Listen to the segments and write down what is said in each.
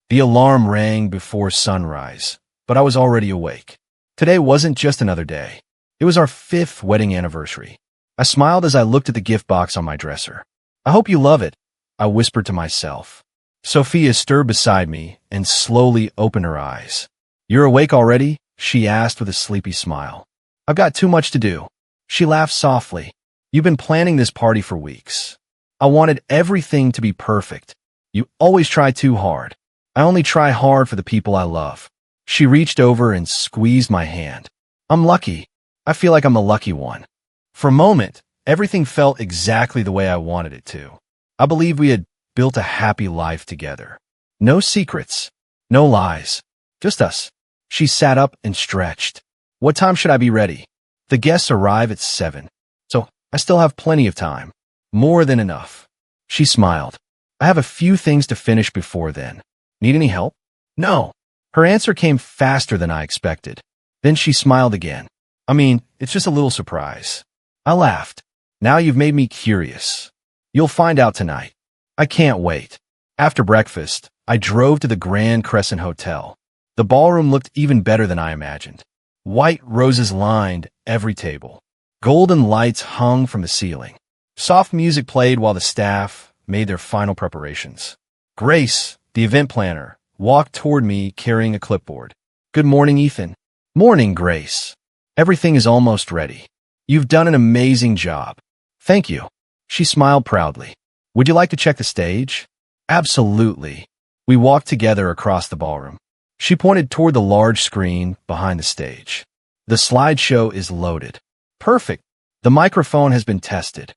The alarm rang before sunrise, but I was already awake. Today wasn't just another day. It was our 5th wedding anniversary. I smiled as I looked at the gift box on my dresser. I hope you love it, I whispered to myself. Sophia stirred beside me and slowly opened her eyes. You're awake already? She asked with a sleepy smile. I've got too much to do. She laughed softly. You've been planning this party for weeks. I wanted everything to be perfect. You always try too hard. I only try hard for the people I love. She reached over and squeezed my hand. I'm lucky. I feel like I'm a lucky one. For a moment, everything felt exactly the way I wanted it to. I believed we had built a happy life together. No secrets, no lies, just us. She sat up and stretched. What time should I be ready? The guests arrive at 7, so I still have plenty of time. More than enough. She smiled. I have a few things to finish before then. Need any help? No. Her answer came faster than I expected. Then she smiled again. I mean, it's just a little surprise. I laughed. Now you've made me curious. You'll find out tonight. I can't wait. After breakfast, I drove to the Grand Crescent Hotel. The ballroom looked even better than I imagined. White roses lined every table. Golden lights hung from the ceiling. Soft music played while the staff made their final preparations. Grace, the event planner, walked toward me carrying a clipboard. Good morning, Ethan. Morning, Grace. Everything is almost ready. You've done an amazing job. Thank you. She smiled proudly. Would you like to check the stage? Absolutely. We walked together across the ballroom. She pointed toward the large screen behind the stage. The slideshow is loaded. Perfect. The microphone has been tested.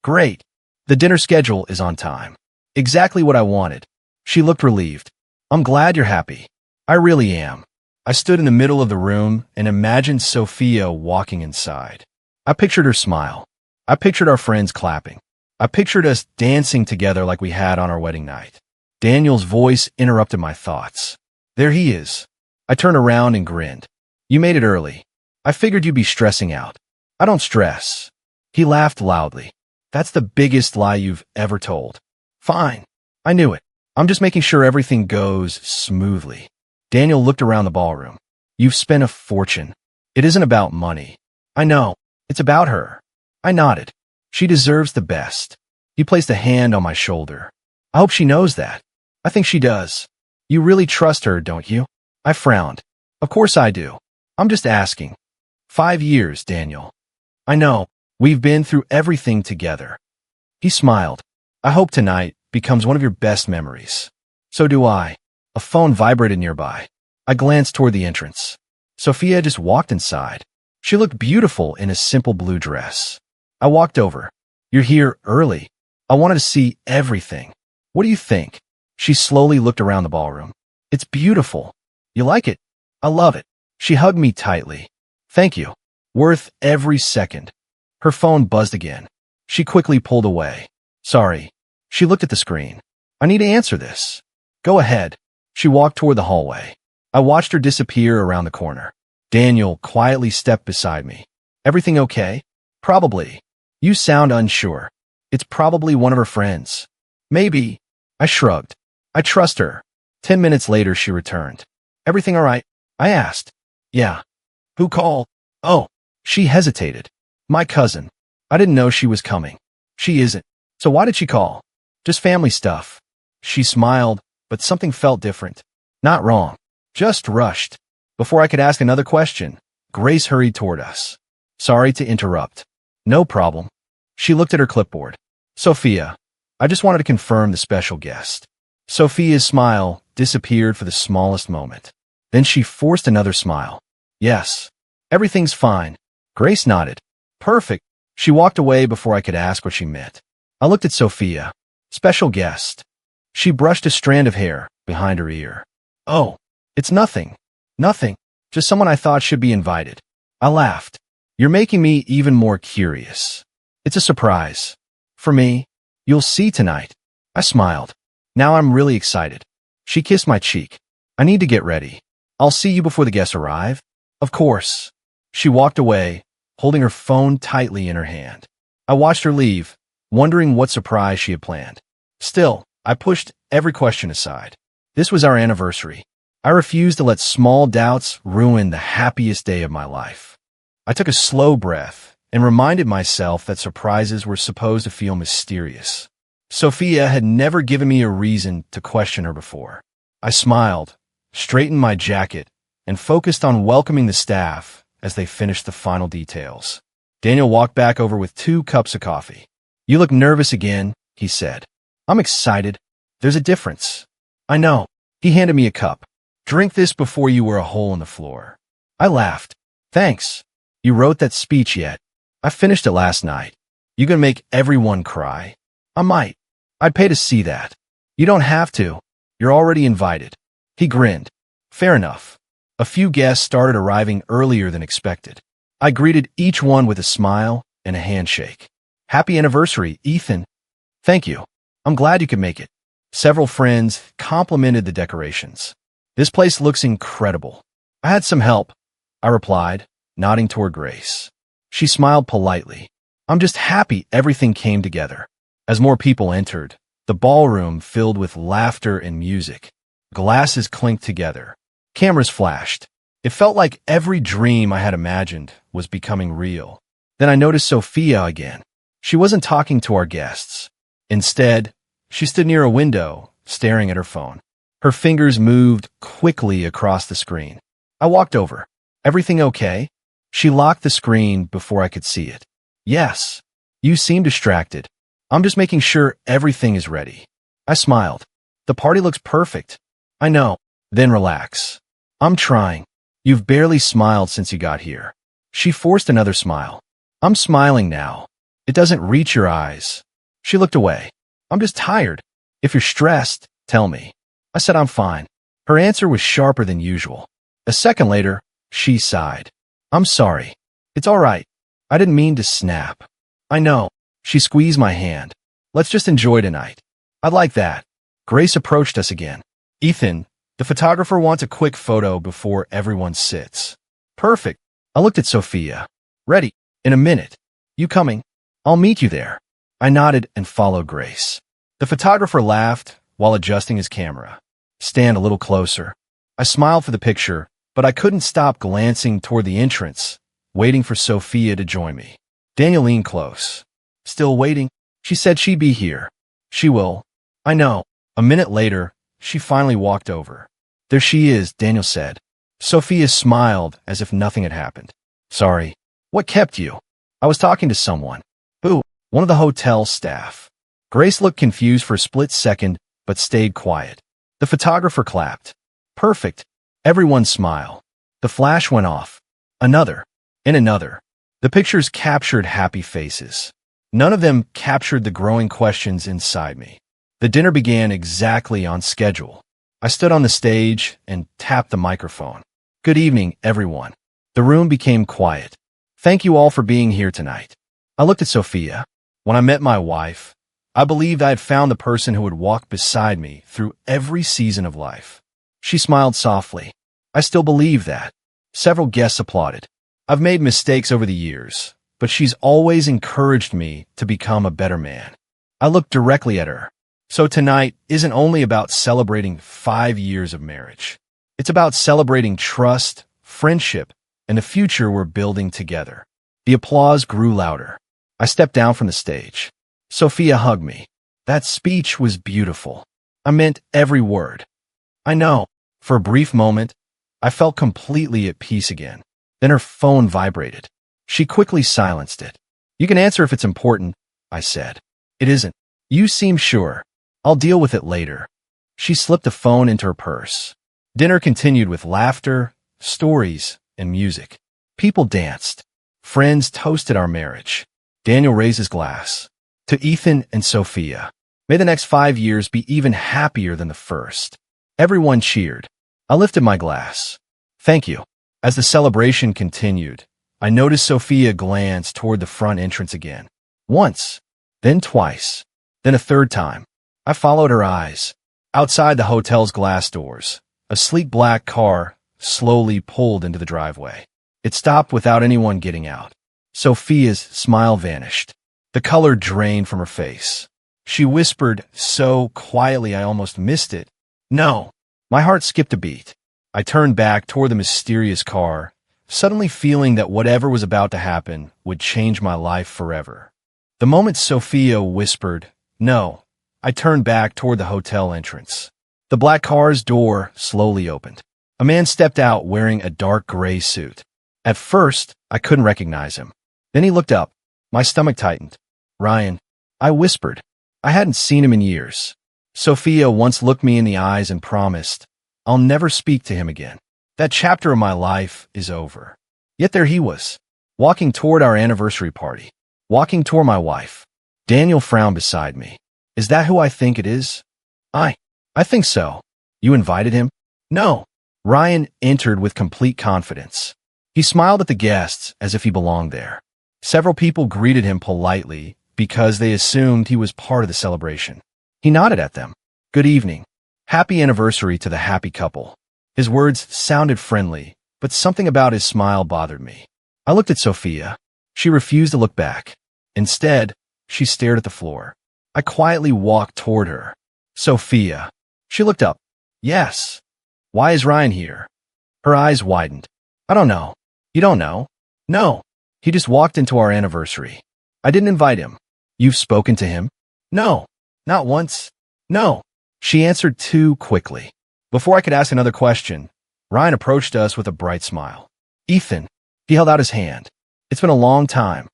Great. The dinner schedule is on time. Exactly what I wanted. She looked relieved. I'm glad you're happy. I really am. I stood in the middle of the room and imagined Sophia walking inside. I pictured her smile. I pictured our friends clapping. I pictured us dancing together like we had on our wedding night. Daniel's voice interrupted my thoughts. There he is. I turned around and grinned. You made it early. I figured you'd be stressing out. I don't stress. He laughed loudly. That's the biggest lie you've ever told. Fine. I knew it. I'm just making sure everything goes smoothly. Daniel looked around the ballroom. You've spent a fortune. It isn't about money. I know. It's about her. I nodded. She deserves the best. He placed a hand on my shoulder. I hope she knows that. I think she does. You really trust her, don't you? I frowned. Of course I do. I'm just asking. 5 years, Daniel. I know. We've been through everything together. He smiled. I hope tonight becomes one of your best memories. So do I. A phone vibrated nearby. I glanced toward the entrance. Sophia just walked inside. She looked beautiful in a simple blue dress. I walked over. You're here early. I wanted to see everything. What do you think? She slowly looked around the ballroom. It's beautiful. You like it? I love it. She hugged me tightly. Thank you. Worth every second. Her phone buzzed again. She quickly pulled away. Sorry. She looked at the screen. I need to answer this. Go ahead. She walked toward the hallway. I watched her disappear around the corner. Daniel quietly stepped beside me. Everything okay? Probably. You sound unsure. It's probably one of her friends. Maybe. I shrugged. I trust her. 10 minutes later, she returned. Everything all right? I asked. Yeah. Who called? Oh. She hesitated. My cousin. I didn't know she was coming. She isn't. So why did she call? Just family stuff. She smiled, but something felt different. Not wrong. Just rushed. Before I could ask another question, Grace hurried toward us. Sorry to interrupt. No problem. She looked at her clipboard. Sophia, I just wanted to confirm the special guest. Sophia's smile disappeared for the smallest moment. Then she forced another smile. Yes. Everything's fine. Grace nodded. Perfect. She walked away before I could ask what she meant. I looked at Sophia. Special guest. She brushed a strand of hair behind her ear. Oh, it's nothing. Nothing. Just someone I thought should be invited. I laughed. You're making me even more curious. It's a surprise. For me, you'll see tonight. I smiled. Now I'm really excited. She kissed my cheek. I need to get ready. I'll see you before the guests arrive. Of course. She walked away, holding her phone tightly in her hand. I watched her leave, wondering what surprise she had planned. Still, I pushed every question aside. This was our anniversary. I refused to let small doubts ruin the happiest day of my life. I took a slow breath and reminded myself that surprises were supposed to feel mysterious. Sophia had never given me a reason to question her before. I smiled, straightened my jacket, and focused on welcoming the staff as they finished the final details. Daniel walked back over with 2 cups of coffee. "You look nervous again," he said. "I'm excited. There's a difference." "I know." He handed me a cup. "Drink this before you were a hole in the floor." I laughed. "Thanks. You wrote that speech yet?" "I finished it last night." "You gonna make everyone cry?" "I might. I'd pay to see that." "You don't have to. You're already invited." He grinned. "Fair enough." A few guests started arriving earlier than expected. I greeted each one with a smile and a handshake. "Happy anniversary, Ethan." "Thank you. I'm glad you could make it." Several friends complimented the decorations. "This place looks incredible." "I had some help," I replied, nodding toward Grace. She smiled politely. "I'm just happy everything came together." As more people entered, the ballroom filled with laughter and music. Glasses clinked together. Cameras flashed. It felt like every dream I had imagined was becoming real. Then I noticed Sophia again. She wasn't talking to our guests. Instead, she stood near a window, staring at her phone. Her fingers moved quickly across the screen. I walked over. "Everything okay?" She locked the screen before I could see it. "Yes. You seem distracted." "I'm just making sure everything is ready." I smiled. "The party looks perfect." "I know." "Then relax." "I'm trying." "You've barely smiled since you got here." She forced another smile. "I'm smiling now. It doesn't reach your eyes." She looked away. "I'm just tired. If you're stressed, tell me." I said I'm fine. Her answer was sharper than usual. A second later, she sighed. "I'm sorry." "It's all right. I didn't mean to snap." "I know." She squeezed my hand. "Let's just enjoy tonight." "I'd like that." Grace approached us again. "Ethan, the photographer wants a quick photo before everyone sits." "Perfect." I looked at Sophia. "Ready. In a minute." "You coming?" "I'll meet you there." I nodded and followed Grace. The photographer laughed while adjusting his camera. "Stand a little closer." I smiled for the picture, but I couldn't stop glancing toward the entrance, waiting for Sophia to join me. Daniel leaned close. "Still waiting?" She said she'd be here. "She will." "I know." A minute later, she finally walked over. "There she is," Daniel said. Sophia smiled as if nothing had happened. "Sorry. What kept you?" "I was talking to someone." "Who?" "One of the hotel staff." Grace looked confused for a split second, but stayed quiet. The photographer clapped. "Perfect." Everyone smiled. The flash went off. Another. And another. The pictures captured happy faces. None of them captured the growing questions inside me. The dinner began exactly on schedule. I stood on the stage and tapped the microphone. "Good evening, everyone." The room became quiet. "Thank you all for being here tonight." I looked at Sophia. When I met my wife, I believed I had found the person who would walk beside me through every season of life. She smiled softly. I still believe that. Several guests applauded. I've made mistakes over the years, but she's always encouraged me to become a better man. I looked directly at her. So tonight isn't only about celebrating 5 years of marriage. It's about celebrating trust, friendship, and the future we're building together. The applause grew louder. I stepped down from the stage. Sophia hugged me. "That speech was beautiful." "I meant every word." "I know." For a brief moment, I felt completely at peace again. Then her phone vibrated. She quickly silenced it. "You can answer if it's important," I said. "It isn't." "You seem sure." "I'll deal with it later." She slipped the phone into her purse. Dinner continued with laughter, stories, and music. People danced. Friends toasted our marriage. Daniel raised his glass. "To Ethan and Sophia. May the next 5 years be even happier than the first." Everyone cheered. I lifted my glass. "Thank you." As the celebration continued, I noticed Sophia glance toward the front entrance again. Once, then twice, then a third time. I followed her eyes. Outside the hotel's glass doors, a sleek black car slowly pulled into the driveway. It stopped without anyone getting out. Sophia's smile vanished. The color drained from her face. She whispered so quietly I almost missed it. "No." My heart skipped a beat. I turned back toward the mysterious car, suddenly feeling that whatever was about to happen would change my life forever. The moment Sophia whispered, "No," I turned back toward the hotel entrance. The black car's door slowly opened. A man stepped out wearing a dark gray suit. At first, I couldn't recognize him. Then he looked up. My stomach tightened. "Ryan," I whispered. I hadn't seen him in years. Sophia once looked me in the eyes and promised, "I'll never speak to him again. That chapter of my life is over." Yet there he was, walking toward our anniversary party, walking toward my wife. Daniel frowned beside me. "Is that who I think it is?" I think so." "You invited him?" "No." Ryan entered with complete confidence. He smiled at the guests as if he belonged there. Several people greeted him politely because they assumed he was part of the celebration. He nodded at them. "Good evening. Happy anniversary to the happy couple." His words sounded friendly, but something about his smile bothered me. I looked at Sophia. She refused to look back. Instead, she stared at the floor. I quietly walked toward her. "Sophia." She looked up. "Yes." "Why is Ryan here?" Her eyes widened. "I don't know." "You don't know?" "No. He just walked into our anniversary. I didn't invite him." "You've spoken to him?" "No. Not once." "No." She answered too quickly. Before I could ask another question, Ryan approached us with a bright smile. "Ethan." He held out his hand. "It's been a long time."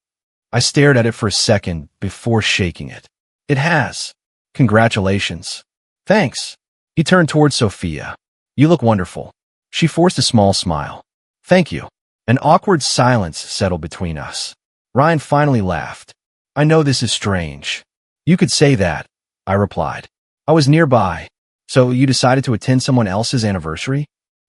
I stared at it for a second before shaking it. "It has. Congratulations." "Thanks." He turned toward Sophia. "You look wonderful." She forced a small smile. "Thank you." An awkward silence settled between us. Ryan finally laughed. "I know this is strange." "You could say that," I replied. "I was nearby." "So you decided to attend someone else's anniversary?"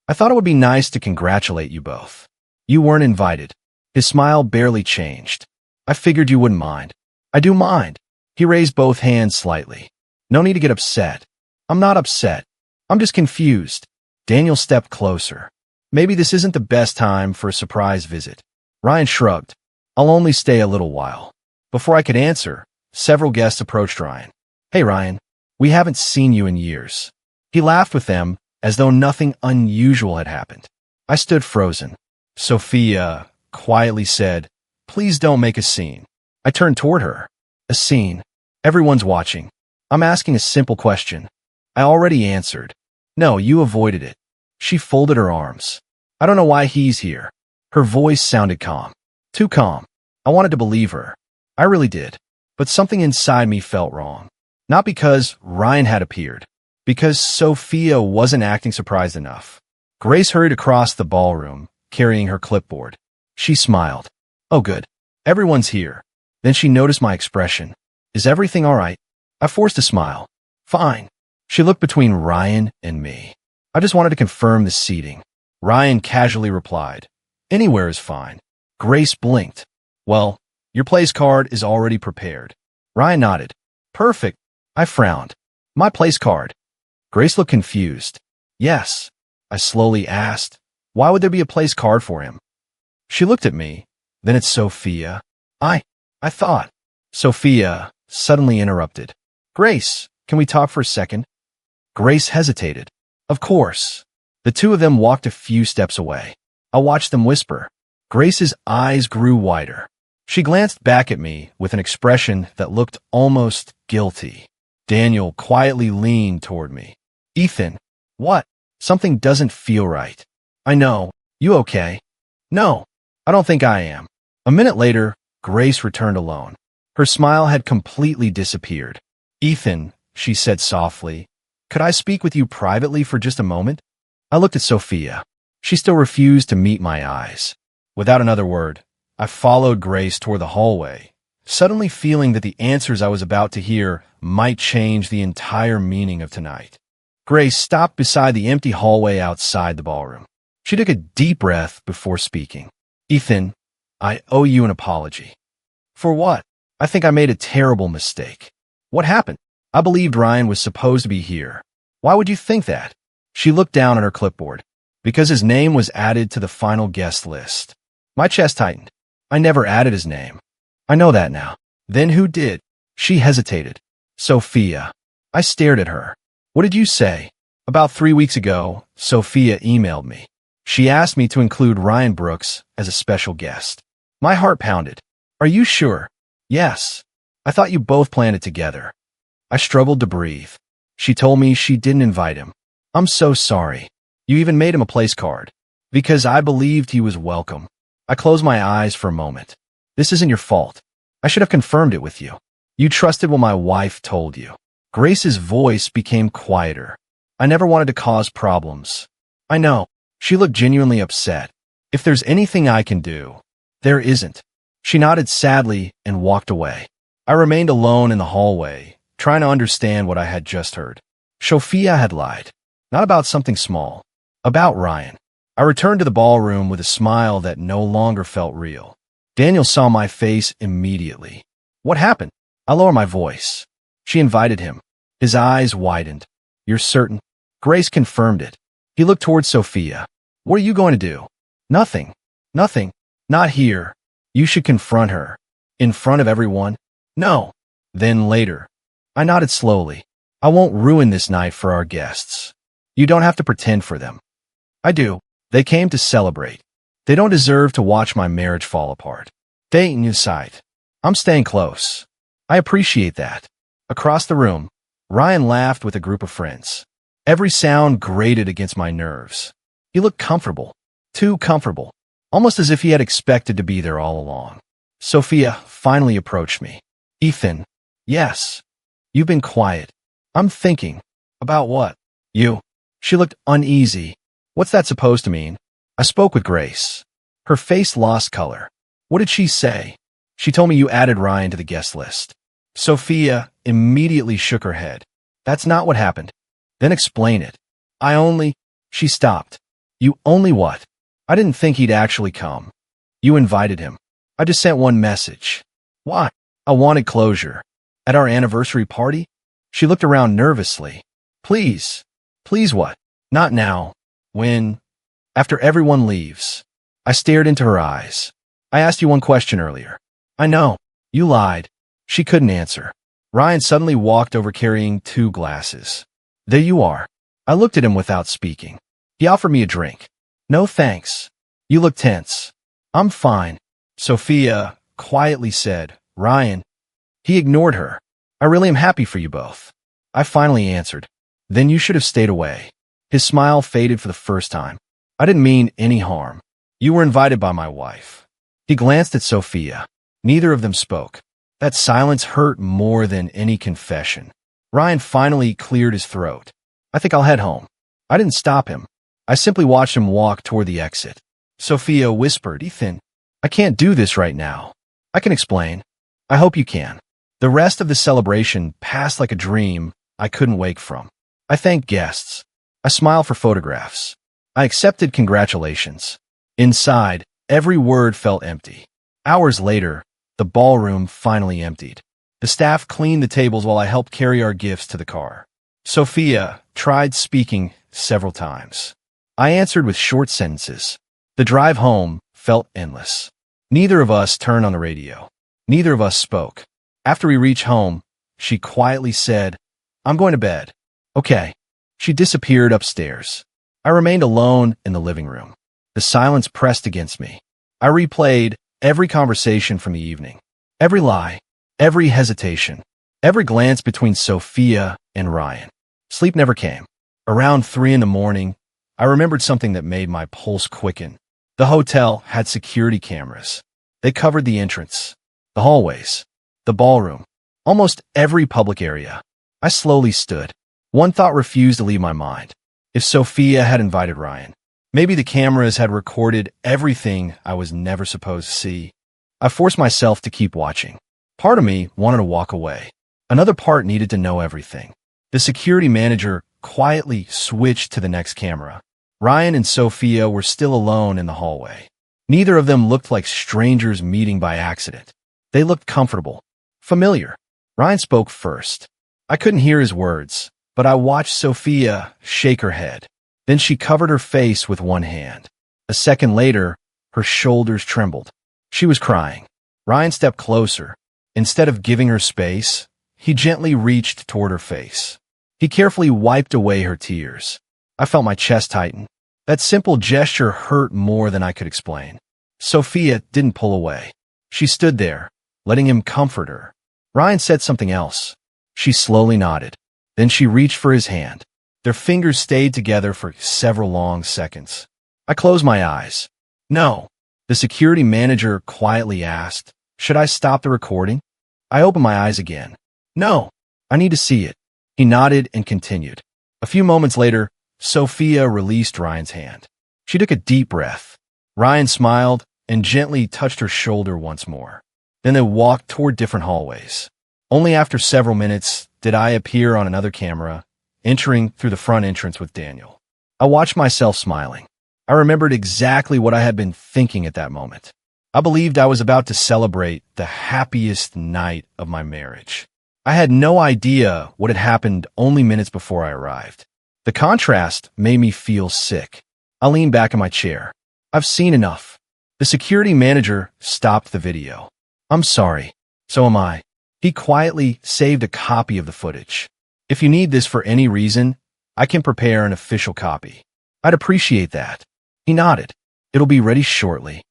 "I thought it would be nice to congratulate you both." "You weren't invited." His smile barely changed. "I figured you wouldn't mind." "I do mind." He raised both hands slightly. "No need to get upset." "I'm not upset. I'm just confused." Daniel stepped closer. "Maybe this isn't the best time for a surprise visit." Ryan shrugged. "I'll only stay a little while." Before I could answer, several guests approached Ryan. "Hey, Ryan, we haven't seen you in years." He laughed with them as though nothing unusual had happened. I stood frozen. Sophia quietly said, "Please don't make a scene." I turned toward her. "A scene? Everyone's watching. I'm asking a simple question." I already answered. "No, you avoided it." She folded her arms. "I don't know why he's here." Her voice sounded calm. Too calm. I wanted to believe her. I really did. But something inside me felt wrong. Not because Ryan had appeared. Because Sophia wasn't acting surprised enough. Grace hurried across the ballroom, carrying her clipboard. She smiled. "Oh, good. Everyone's here." Then she noticed my expression. "Is everything all right?" I forced a smile. "Fine." She looked between Ryan and me. "I just wanted to confirm the seating." Ryan casually replied, "Anywhere is fine." Grace blinked. "Well, your place card is already prepared." Ryan nodded. "Perfect." I frowned. "My place card?" Grace looked confused. "Yes." I slowly asked, "Why would there be a place card for him?" She looked at me, then at Sophia. I thought. Sophia suddenly interrupted. "Grace, can we talk for a second?" Grace hesitated. "Of course." The two of them walked a few steps away. I watched them whisper. Grace's eyes grew wider. She glanced back at me with an expression that looked almost guilty. Daniel quietly leaned toward me. "Ethan." "What?" "Something doesn't feel right." "I know. You okay?" "No, I don't think I am." A minute later, Grace returned alone. Her smile had completely disappeared. "Ethan," she said softly, "could I speak with you privately for just a moment?" I looked at Sophia. She still refused to meet my eyes. Without another word, I followed Grace toward the hallway, suddenly feeling that the answers I was about to hear might change the entire meaning of tonight. Grace stopped beside the empty hallway outside the ballroom. She took a deep breath before speaking. "Ethan, I owe you an apology." "For what?" "I think I made a terrible mistake." "What happened?" "I believed Ryan was supposed to be here." "Why would you think that?" She looked down at her clipboard. "Because his name was added to the final guest list." My chest tightened. "I never added his name." "I know that now." "Then who did?" She hesitated. "Sophia." I stared at her. "What did you say?" About 3 weeks ago, Sophia emailed me. She asked me to include Ryan Brooks as a special guest. My heart pounded. Are you sure? Yes. I thought you both planned it together. I struggled to breathe. She told me she didn't invite him. I'm so sorry. You even made him a place card. Because I believed he was welcome. I closed my eyes for a moment. This isn't your fault. I should have confirmed it with you. You trusted what my wife told you. Grace's voice became quieter. I never wanted to cause problems. I know. She looked genuinely upset. If there's anything I can do, there isn't. She nodded sadly and walked away. I remained alone in the hallway, trying to understand what I had just heard. Sophia had lied. Not about something small. About Ryan. I returned to the ballroom with a smile that no longer felt real. Daniel saw my face immediately. What happened? I lowered my voice. She invited him. His eyes widened. You're certain? Grace confirmed it. He looked towards Sophia. What are you going to do? Nothing. Nothing. Not here. You should confront her. In front of everyone? No. Then later. I nodded slowly. I won't ruin this night for our guests. You don't have to pretend for them. I do. They came to celebrate. They don't deserve to watch my marriage fall apart. They ain't new sight. I'm staying close. I appreciate that. Across the room, Ryan laughed with a group of friends. Every sound grated against my nerves. He looked comfortable. Too comfortable. Almost as if he had expected to be there all along. Sophia finally approached me. Ethan. Yes. You've been quiet. I'm thinking. About what? You. She looked uneasy. What's that supposed to mean? I spoke with Grace. Her face lost color. What did she say? She told me you added Ryan to the guest list. Sophia immediately shook her head. That's not what happened. Then explain it. She stopped. You only what? I didn't think he'd actually come. You invited him. I just sent one message. Why? I wanted closure. At our anniversary party? She looked around nervously. Please. Please what? Not now. When? After everyone leaves. I stared into her eyes. I asked you one question earlier. I know. You lied. She couldn't answer. Ryan suddenly walked over carrying 2 glasses. There you are. I looked at him without speaking. He offered me a drink. No thanks. You look tense. I'm fine. Sophia quietly said, Ryan. He ignored her. I really am happy for you both. I finally answered. Then you should have stayed away. His smile faded for the first time. I didn't mean any harm. You were invited by my wife. He glanced at Sophia. Neither of them spoke. That silence hurt more than any confession. Ryan finally cleared his throat. I think I'll head home. I didn't stop him. I simply watched him walk toward the exit. Sophia whispered, Ethan, I can't do this right now. I can explain. I hope you can. The rest of the celebration passed like a dream I couldn't wake from. I thanked guests. I smiled for photographs. I accepted congratulations. Inside, every word felt empty. Hours later, the ballroom finally emptied. The staff cleaned the tables while I helped carry our gifts to the car. Sophia tried speaking several times. I answered with short sentences. The drive home felt endless. Neither of us turned on the radio. Neither of us spoke. After we reached home, she quietly said, I'm going to bed. Okay. She disappeared upstairs. I remained alone in the living room. The silence pressed against me. I replayed every conversation from the evening. Every lie. Every hesitation. Every glance between Sophia and Ryan. Sleep never came. Around 3 a.m, I remembered something that made my pulse quicken. The hotel had security cameras. They covered the entrance, the hallways, the ballroom, almost every public area. I slowly stood. One thought refused to leave my mind. If Sophia had invited Ryan, maybe the cameras had recorded everything I was never supposed to see. I forced myself to keep watching. Part of me wanted to walk away. Another part needed to know everything. The security manager quietly switched to the next camera. Ryan and Sophia were still alone in the hallway. Neither of them looked like strangers meeting by accident. They looked comfortable, familiar. Ryan spoke first. I couldn't hear his words, but I watched Sophia shake her head. Then she covered her face with one hand. A second later, her shoulders trembled. She was crying. Ryan stepped closer. Instead of giving her space, he gently reached toward her face. He carefully wiped away her tears. I felt my chest tighten. That simple gesture hurt more than I could explain. Sophia didn't pull away. She stood there, letting him comfort her. Ryan said something else. She slowly nodded. Then she reached for his hand. Their fingers stayed together for several long seconds. I closed my eyes. No. The security manager quietly asked, "Should I stop the recording?" I opened my eyes again. No. I need to see it. He nodded and continued. A few moments later, Sophia released Ryan's hand. She took a deep breath. Ryan smiled and gently touched her shoulder once more. Then they walked toward different hallways. Only after several minutes did I appear on another camera, entering through the front entrance with Daniel. I watched myself smiling. I remembered exactly what I had been thinking at that moment. I believed I was about to celebrate the happiest night of my marriage. I had no idea what had happened only minutes before I arrived. The contrast made me feel sick. I leaned back in my chair. I've seen enough. The security manager stopped the video. I'm sorry. So am I. He quietly saved a copy of the footage. If you need this for any reason, I can prepare an official copy. I'd appreciate that. He nodded. It'll be ready shortly.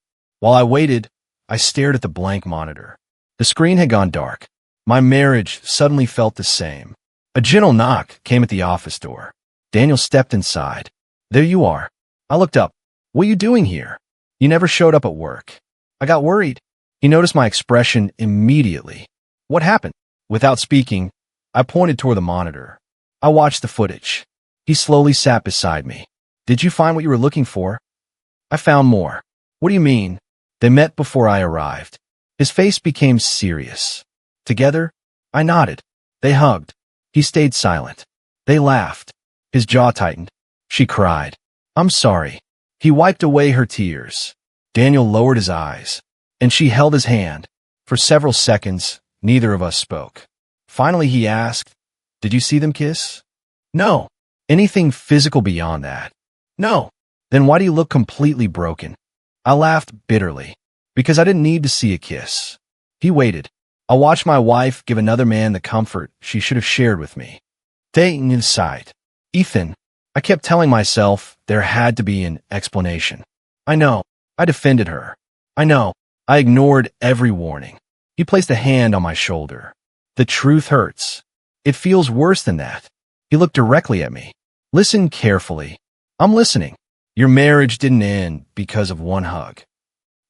While I waited, I stared at the blank monitor. The screen had gone dark. My marriage suddenly felt the same. A gentle knock came at the office door. Daniel stepped inside. There you are. I looked up. What are you doing here? You never showed up at work. I got worried. He noticed my expression immediately. What happened? Without speaking, I pointed toward the monitor. I watched the footage. He slowly sat beside me. Did you find what you were looking for? I found more. What do you mean? They met before I arrived. His face became serious. Together, I nodded. They hugged. He stayed silent. They laughed. His jaw tightened. She cried. I'm sorry. He wiped away her tears. Daniel lowered his eyes, and she held his hand. For several seconds, neither of us spoke. Finally, he asked, Did you see them kiss? No. Anything physical beyond that? No. Then why do you look completely broken? I laughed bitterly, because I didn't need to see a kiss. He waited. I watched my wife give another man the comfort she should have shared with me. Staying inside. Ethan. I kept telling myself there had to be an explanation. I know. I defended her. I know. I ignored every warning. He placed a hand on my shoulder. The truth hurts. It feels worse than that. He looked directly at me. Listen carefully. I'm listening. Your marriage didn't end because of one hug.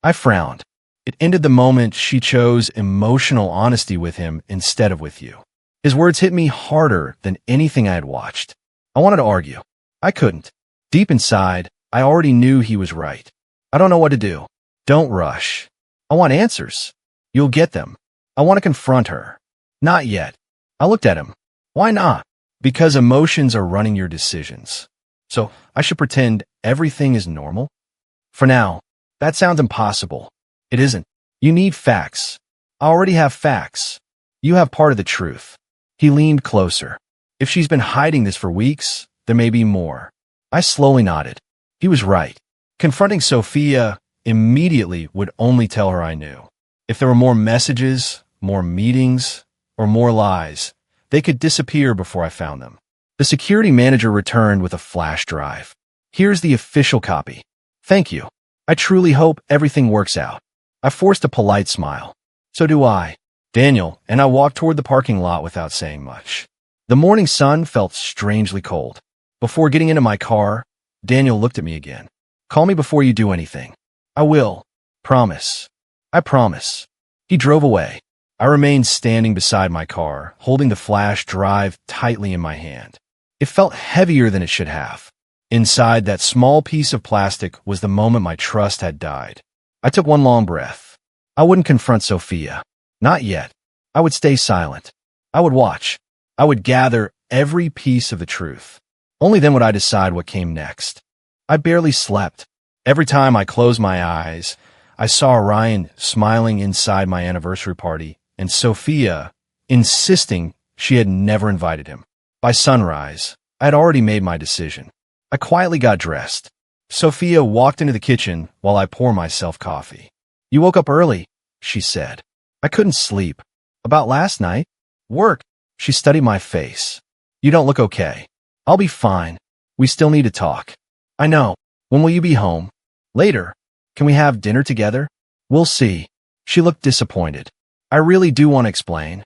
I frowned. It ended the moment she chose emotional honesty with him instead of with you. His words hit me harder than anything I had watched. I wanted to argue. I couldn't. Deep inside, I already knew he was right. I don't know what to do. Don't rush. I want answers. You'll get them. I want to confront her. Not yet. I looked at him. Why not? Because emotions are running your decisions. So I should pretend everything is normal? For now, that sounds impossible. It isn't. You need facts. I already have facts. You have part of the truth. He leaned closer. If she's been hiding this for weeks, there may be more. I slowly nodded. He was right. Confronting Sophia immediately would only tell her I knew. If there were more messages, more meetings, or more lies, they could disappear before I found them. The security manager returned with a flash drive. Here's the official copy. Thank you. I truly hope everything works out. I forced a polite smile. So do I. Daniel and I walked toward the parking lot without saying much. The morning sun felt strangely cold. Before getting into my car, Daniel looked at me again. Call me before you do anything. I will. Promise. I promise. He drove away. I remained standing beside my car, holding the flash drive tightly in my hand. It felt heavier than it should have. Inside that small piece of plastic was the moment my trust had died. I took one long breath. I wouldn't confront Sophia. Not yet. I would stay silent. I would watch. I would gather every piece of the truth. Only then would I decide what came next. I barely slept. Every time I closed my eyes, I saw Ryan smiling inside my anniversary party and Sophia insisting she had never invited him. By sunrise, I had already made my decision. I quietly got dressed. Sophia walked into the kitchen while I poured myself coffee. You woke up early, she said. I couldn't sleep. About last night? Work. She studied my face. You don't look okay. I'll be fine. We still need to talk. I know. When will you be home? Later. Can we have dinner together? We'll see. She looked disappointed. I really do want to explain.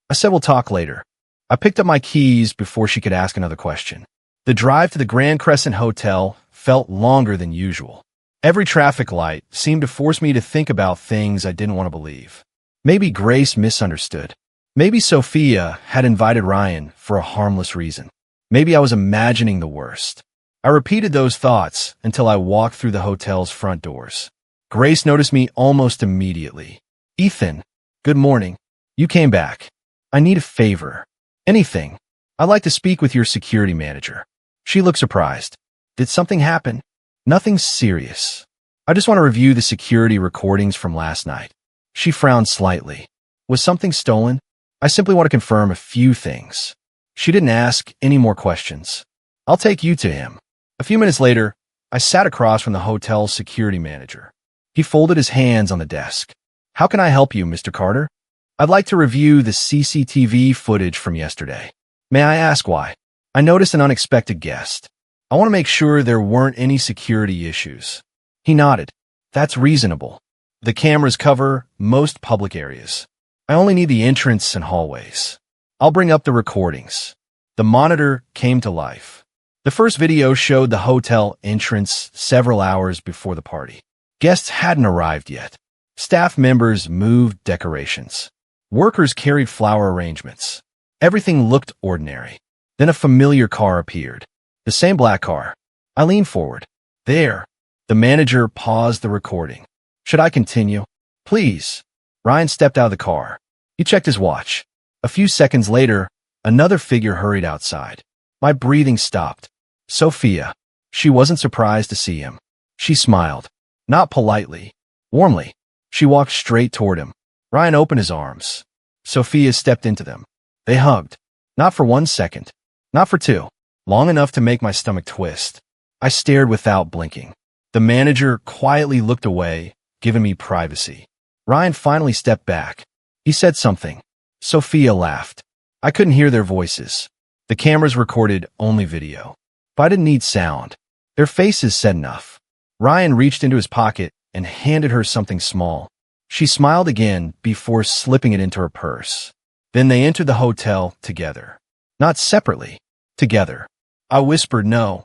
I said we'll talk later. I picked up my keys before she could ask another question. The drive to the Grand Crescent Hotel felt longer than usual. Every traffic light seemed to force me to think about things I didn't want to believe. Maybe Grace misunderstood. Maybe Sophia had invited Ryan for a harmless reason. Maybe I was imagining the worst. I repeated those thoughts until I walked through the hotel's front doors. Grace noticed me almost immediately. Ethan, good morning. You came back. I need a favor. Anything. I'd like to speak with your security manager. She looked surprised. Did something happen? Nothing serious. I just want to review the security recordings from last night. She frowned slightly. Was something stolen? I simply want to confirm a few things. She didn't ask any more questions. I'll take you to him. A few minutes later, I sat across from the hotel's security manager. He folded his hands on the desk. How can I help you, Mr. Carter? I'd like to review the CCTV footage from yesterday. May I ask why? I noticed an unexpected guest. I want to make sure there weren't any security issues. He nodded. That's reasonable. The cameras cover most public areas. I only need the entrance and hallways. I'll bring up the recordings. The monitor came to life. The first video showed the hotel entrance several hours before the party. Guests hadn't arrived yet. Staff members moved decorations. Workers carried flower arrangements. Everything looked ordinary. Then a familiar car appeared. The same black car. I leaned forward. There. The manager paused the recording. Should I continue? Please. Ryan stepped out of the car. He checked his watch. A few seconds later, another figure hurried outside. My breathing stopped. Sophia. She wasn't surprised to see him. She smiled. Not politely. Warmly. She walked straight toward him. Ryan opened his arms. Sophia stepped into them. They hugged. Not for 1 second. Not for 2. Long enough to make my stomach twist. I stared without blinking. The manager quietly looked away, giving me privacy. Ryan finally stepped back. He said something. Sophia laughed. I couldn't hear their voices. The cameras recorded only video. But I didn't need sound. Their faces said enough. Ryan reached into his pocket and handed her something small. She smiled again before slipping it into her purse. Then they entered the hotel together. Not separately. Together. I whispered no.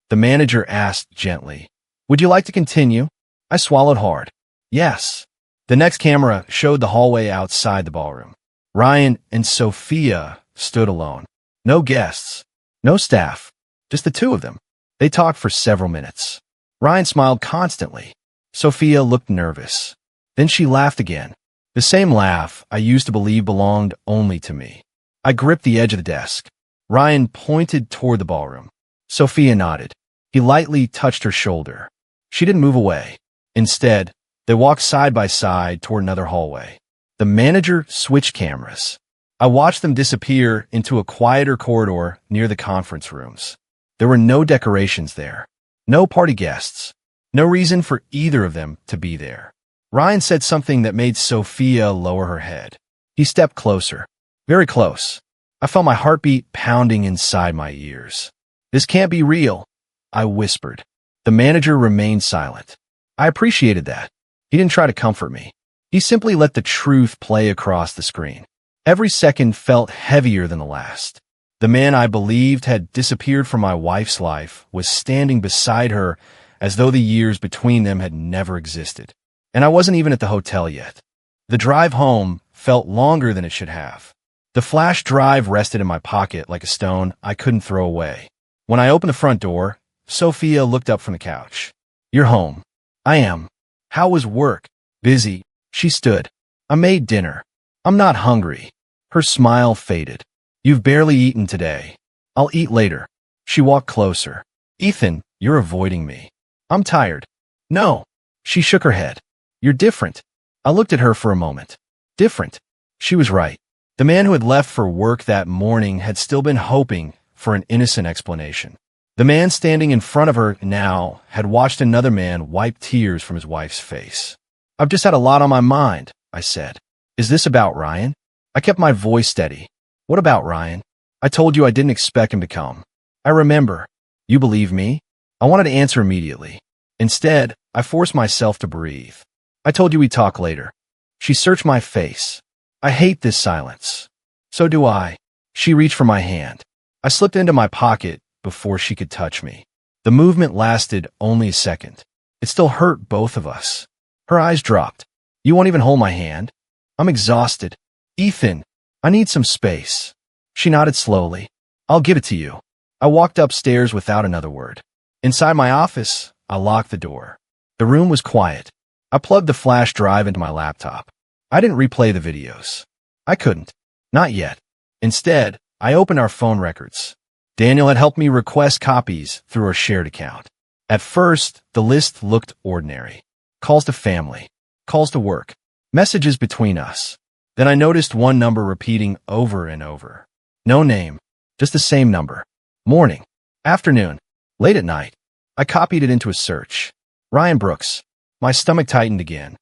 The manager asked gently, Would you like to continue? I swallowed hard. Yes. The next camera showed the hallway outside the ballroom. Ryan and Sophia stood alone. No guests. No staff. Just the two of them. They talked for several minutes. Ryan smiled constantly. Sophia looked nervous. Then she laughed again. The same laugh I used to believe belonged only to me. I gripped the edge of the desk. Ryan pointed toward the ballroom. Sophia nodded. He lightly touched her shoulder. She didn't move away. Instead, they walked side by side toward another hallway. The manager switched cameras. I watched them disappear into a quieter corridor near the conference rooms. There were no decorations there. No party guests. No reason for either of them to be there. Ryan said something that made Sophia lower her head. He stepped closer. Very close. I felt my heartbeat pounding inside my ears. This can't be real, I whispered. The manager remained silent. I appreciated that. He didn't try to comfort me. He simply let the truth play across the screen. Every second felt heavier than the last. The man I believed had disappeared from my wife's life was standing beside her as though the years between them had never existed. And I wasn't even at the hotel yet. The drive home felt longer than it should have. The flash drive rested in my pocket like a stone I couldn't throw away. When I opened the front door, Sophia looked up from the couch. You're home. I am. How was work? Busy. She stood. I made dinner. I'm not hungry. Her smile faded. You've barely eaten today. I'll eat later. She walked closer. Ethan, you're avoiding me. I'm tired. No. She shook her head. You're different. I looked at her for a moment. Different. She was right. The man who had left for work that morning had still been hoping for an innocent explanation. The man standing in front of her now had watched another man wipe tears from his wife's face. I've just had a lot on my mind, I said. Is this about Ryan? I kept my voice steady. What about Ryan? I told you I didn't expect him to come. I remember. You believe me? I wanted to answer immediately. Instead, I forced myself to breathe. I told you we'd talk later. She searched my face. I hate this silence. So do I. She reached for my hand. I slipped into my pocket before she could touch me. The movement lasted only a second. It still hurt both of us. Her eyes dropped. You won't even hold my hand? I'm exhausted. Ethan, I need some space. She nodded slowly. I'll give it to you. I walked upstairs without another word. Inside my office, I locked the door. The room was quiet. I plugged the flash drive into my laptop. I didn't replay the videos. I couldn't. Not yet. Instead, I opened our phone records. Daniel had helped me request copies through our shared account. At first, the list looked ordinary. Calls to family, calls to work, messages between us. Then I noticed one number repeating over and over. No name, just the same number. Morning, afternoon, late at night. I copied it into a search. Ryan Brooks. My stomach tightened again.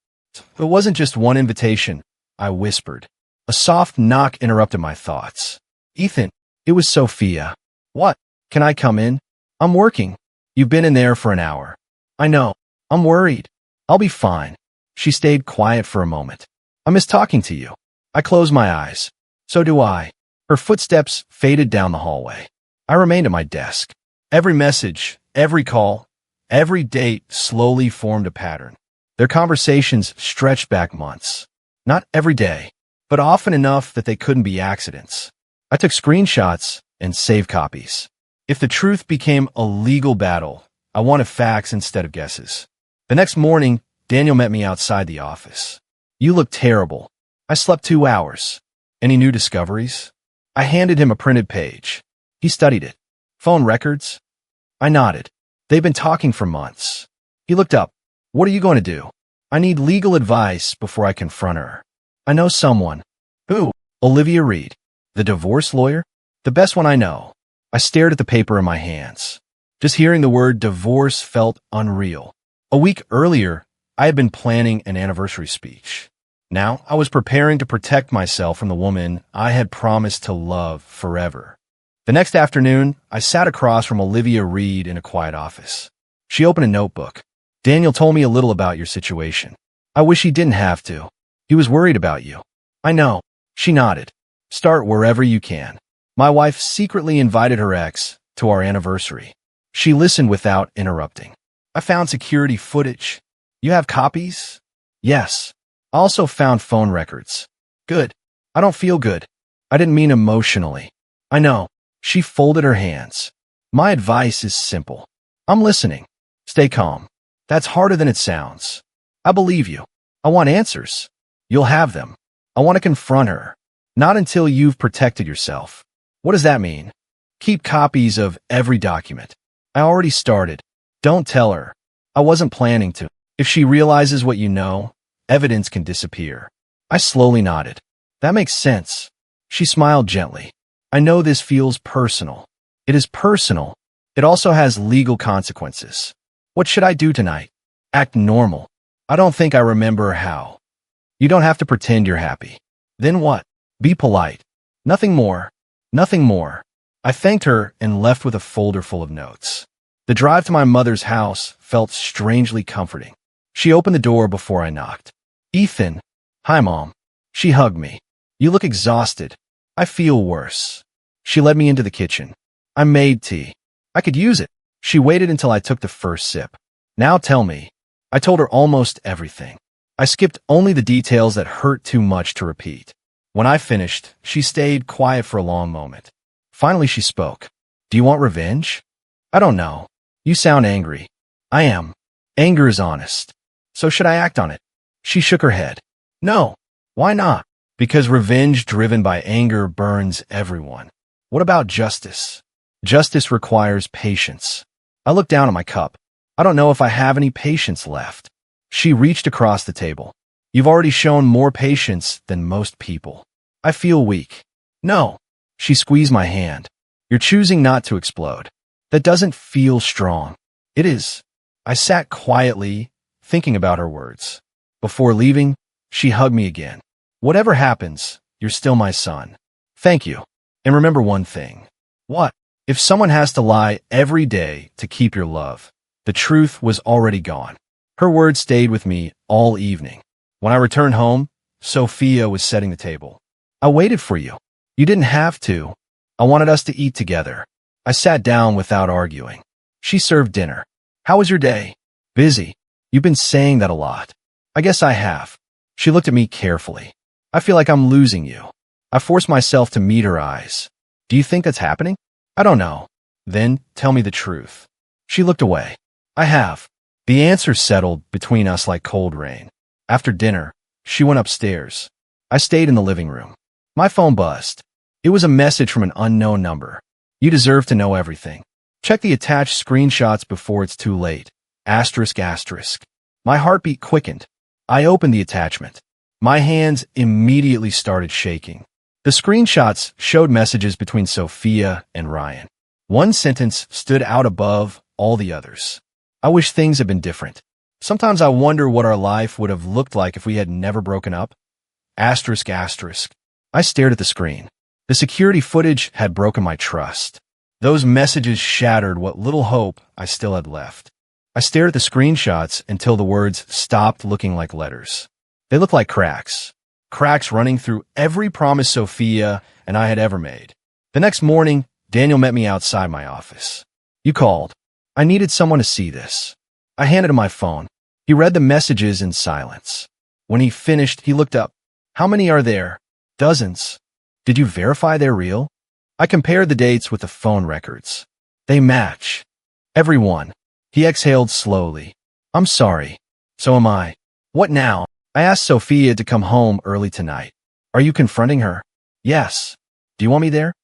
It wasn't just one invitation, I whispered. A soft knock interrupted my thoughts. Ethan, it was Sophia. What? Can I come in? I'm working. You've been in there for an hour. I know. I'm worried. I'll be fine. She stayed quiet for a moment. I miss talking to you. I closed my eyes. So do I. Her footsteps faded down the hallway. I remained at my desk. Every message, every call, every date slowly formed a pattern. Their conversations stretched back months. Not every day, but often enough that they couldn't be accidents. I took screenshots and saved copies. If the truth became a legal battle, I wanted facts instead of guesses. The next morning, Daniel met me outside the office. You look terrible. I slept 2 hours. Any new discoveries? I handed him a printed page. He studied it. Phone records? I nodded. They've been talking for months. He looked up. What are you going to do? I need legal advice before I confront her. I know someone. Who? Olivia Reed. The divorce lawyer? The best one I know. I stared at the paper in my hands. Just hearing the word divorce felt unreal. A week earlier, I had been planning an anniversary speech. Now, I was preparing to protect myself from the woman I had promised to love forever. The next afternoon, I sat across from Olivia Reed in a quiet office. She opened a notebook. Daniel told me a little about your situation. I wish he didn't have to. He was worried about you. I know. She nodded. Start wherever you can. My wife secretly invited her ex to our anniversary. She listened without interrupting. I found security footage. You have copies? Yes. I also found phone records. Good. I don't feel good. I didn't mean emotionally. I know. She folded her hands. My advice is simple. I'm listening. Stay calm. That's harder than it sounds. I believe you. I want answers. You'll have them. I want to confront her. Not until you've protected yourself. What does that mean? Keep copies of every document. I already started. Don't tell her. I wasn't planning to. If she realizes what you know, evidence can disappear. I slowly nodded. That makes sense. She smiled gently. I know this feels personal. It is personal. It also has legal consequences. What should I do tonight? Act normal. I don't think I remember how. You don't have to pretend you're happy. Then what? Be polite. Nothing more. Nothing more. I thanked her and left with a folder full of notes. The drive to my mother's house felt strangely comforting. She opened the door before I knocked. Ethan. Hi, Mom. She hugged me. You look exhausted. I feel worse. She led me into the kitchen. I made tea. I could use it. She waited until I took the first sip. Now tell me. I told her almost everything. I skipped only the details that hurt too much to repeat. When I finished, she stayed quiet for a long moment. Finally, she spoke. Do you want revenge? I don't know. You sound angry. I am. Anger is honest. So should I act on it? She shook her head. No. Why not? Because revenge driven by anger burns everyone. What about justice? Justice requires patience. I looked down at my cup. I don't know if I have any patience left. She reached across the table. You've already shown more patience than most people. I feel weak. No. She squeezed my hand. You're choosing not to explode. That doesn't feel strong. It is. I sat quietly, thinking about her words. Before leaving, she hugged me again. Whatever happens, you're still my son. Thank you. And remember one thing. What? If someone has to lie every day to keep your love, the truth was already gone. Her words stayed with me all evening. When I returned home, Sophia was setting the table. I waited for you. You didn't have to. I wanted us to eat together. I sat down without arguing. She served dinner. How was your day? Busy. You've been saying that a lot. I guess I have. She looked at me carefully. I feel like I'm losing you. I forced myself to meet her eyes. Do you think that's happening? I don't know. Then tell me the truth. She looked away. I have. The answer settled between us like cold rain. After dinner, she went upstairs. I stayed in the living room. My phone buzzed. It was a message from an unknown number. You deserve to know everything. Check the attached screenshots before it's too late. Asterisk asterisk. My heartbeat quickened. I opened the attachment. My hands immediately started shaking. The screenshots showed messages between Sophia and Ryan. One sentence stood out above all the others. I wish things had been different. Sometimes I wonder what our life would have looked like if we had never broken up. Asterisk asterisk. I stared at the screen. The security footage had broken my trust. Those messages shattered what little hope I still had left. I stared at the screenshots until the words stopped looking like letters. They looked like cracks. Cracks running through every promise Sophia and I had ever made. The next morning, Daniel met me outside my office. You called. I needed someone to see this. I handed him my phone. He read the messages in silence. When he finished, he looked up. How many are there? Dozens. Did you verify they're real? I compared the dates with the phone records. They match. Every one. He exhaled slowly. I'm sorry. So am I. What now? I asked Sophia to come home early tonight. Are you confronting her? Yes. Do you want me there?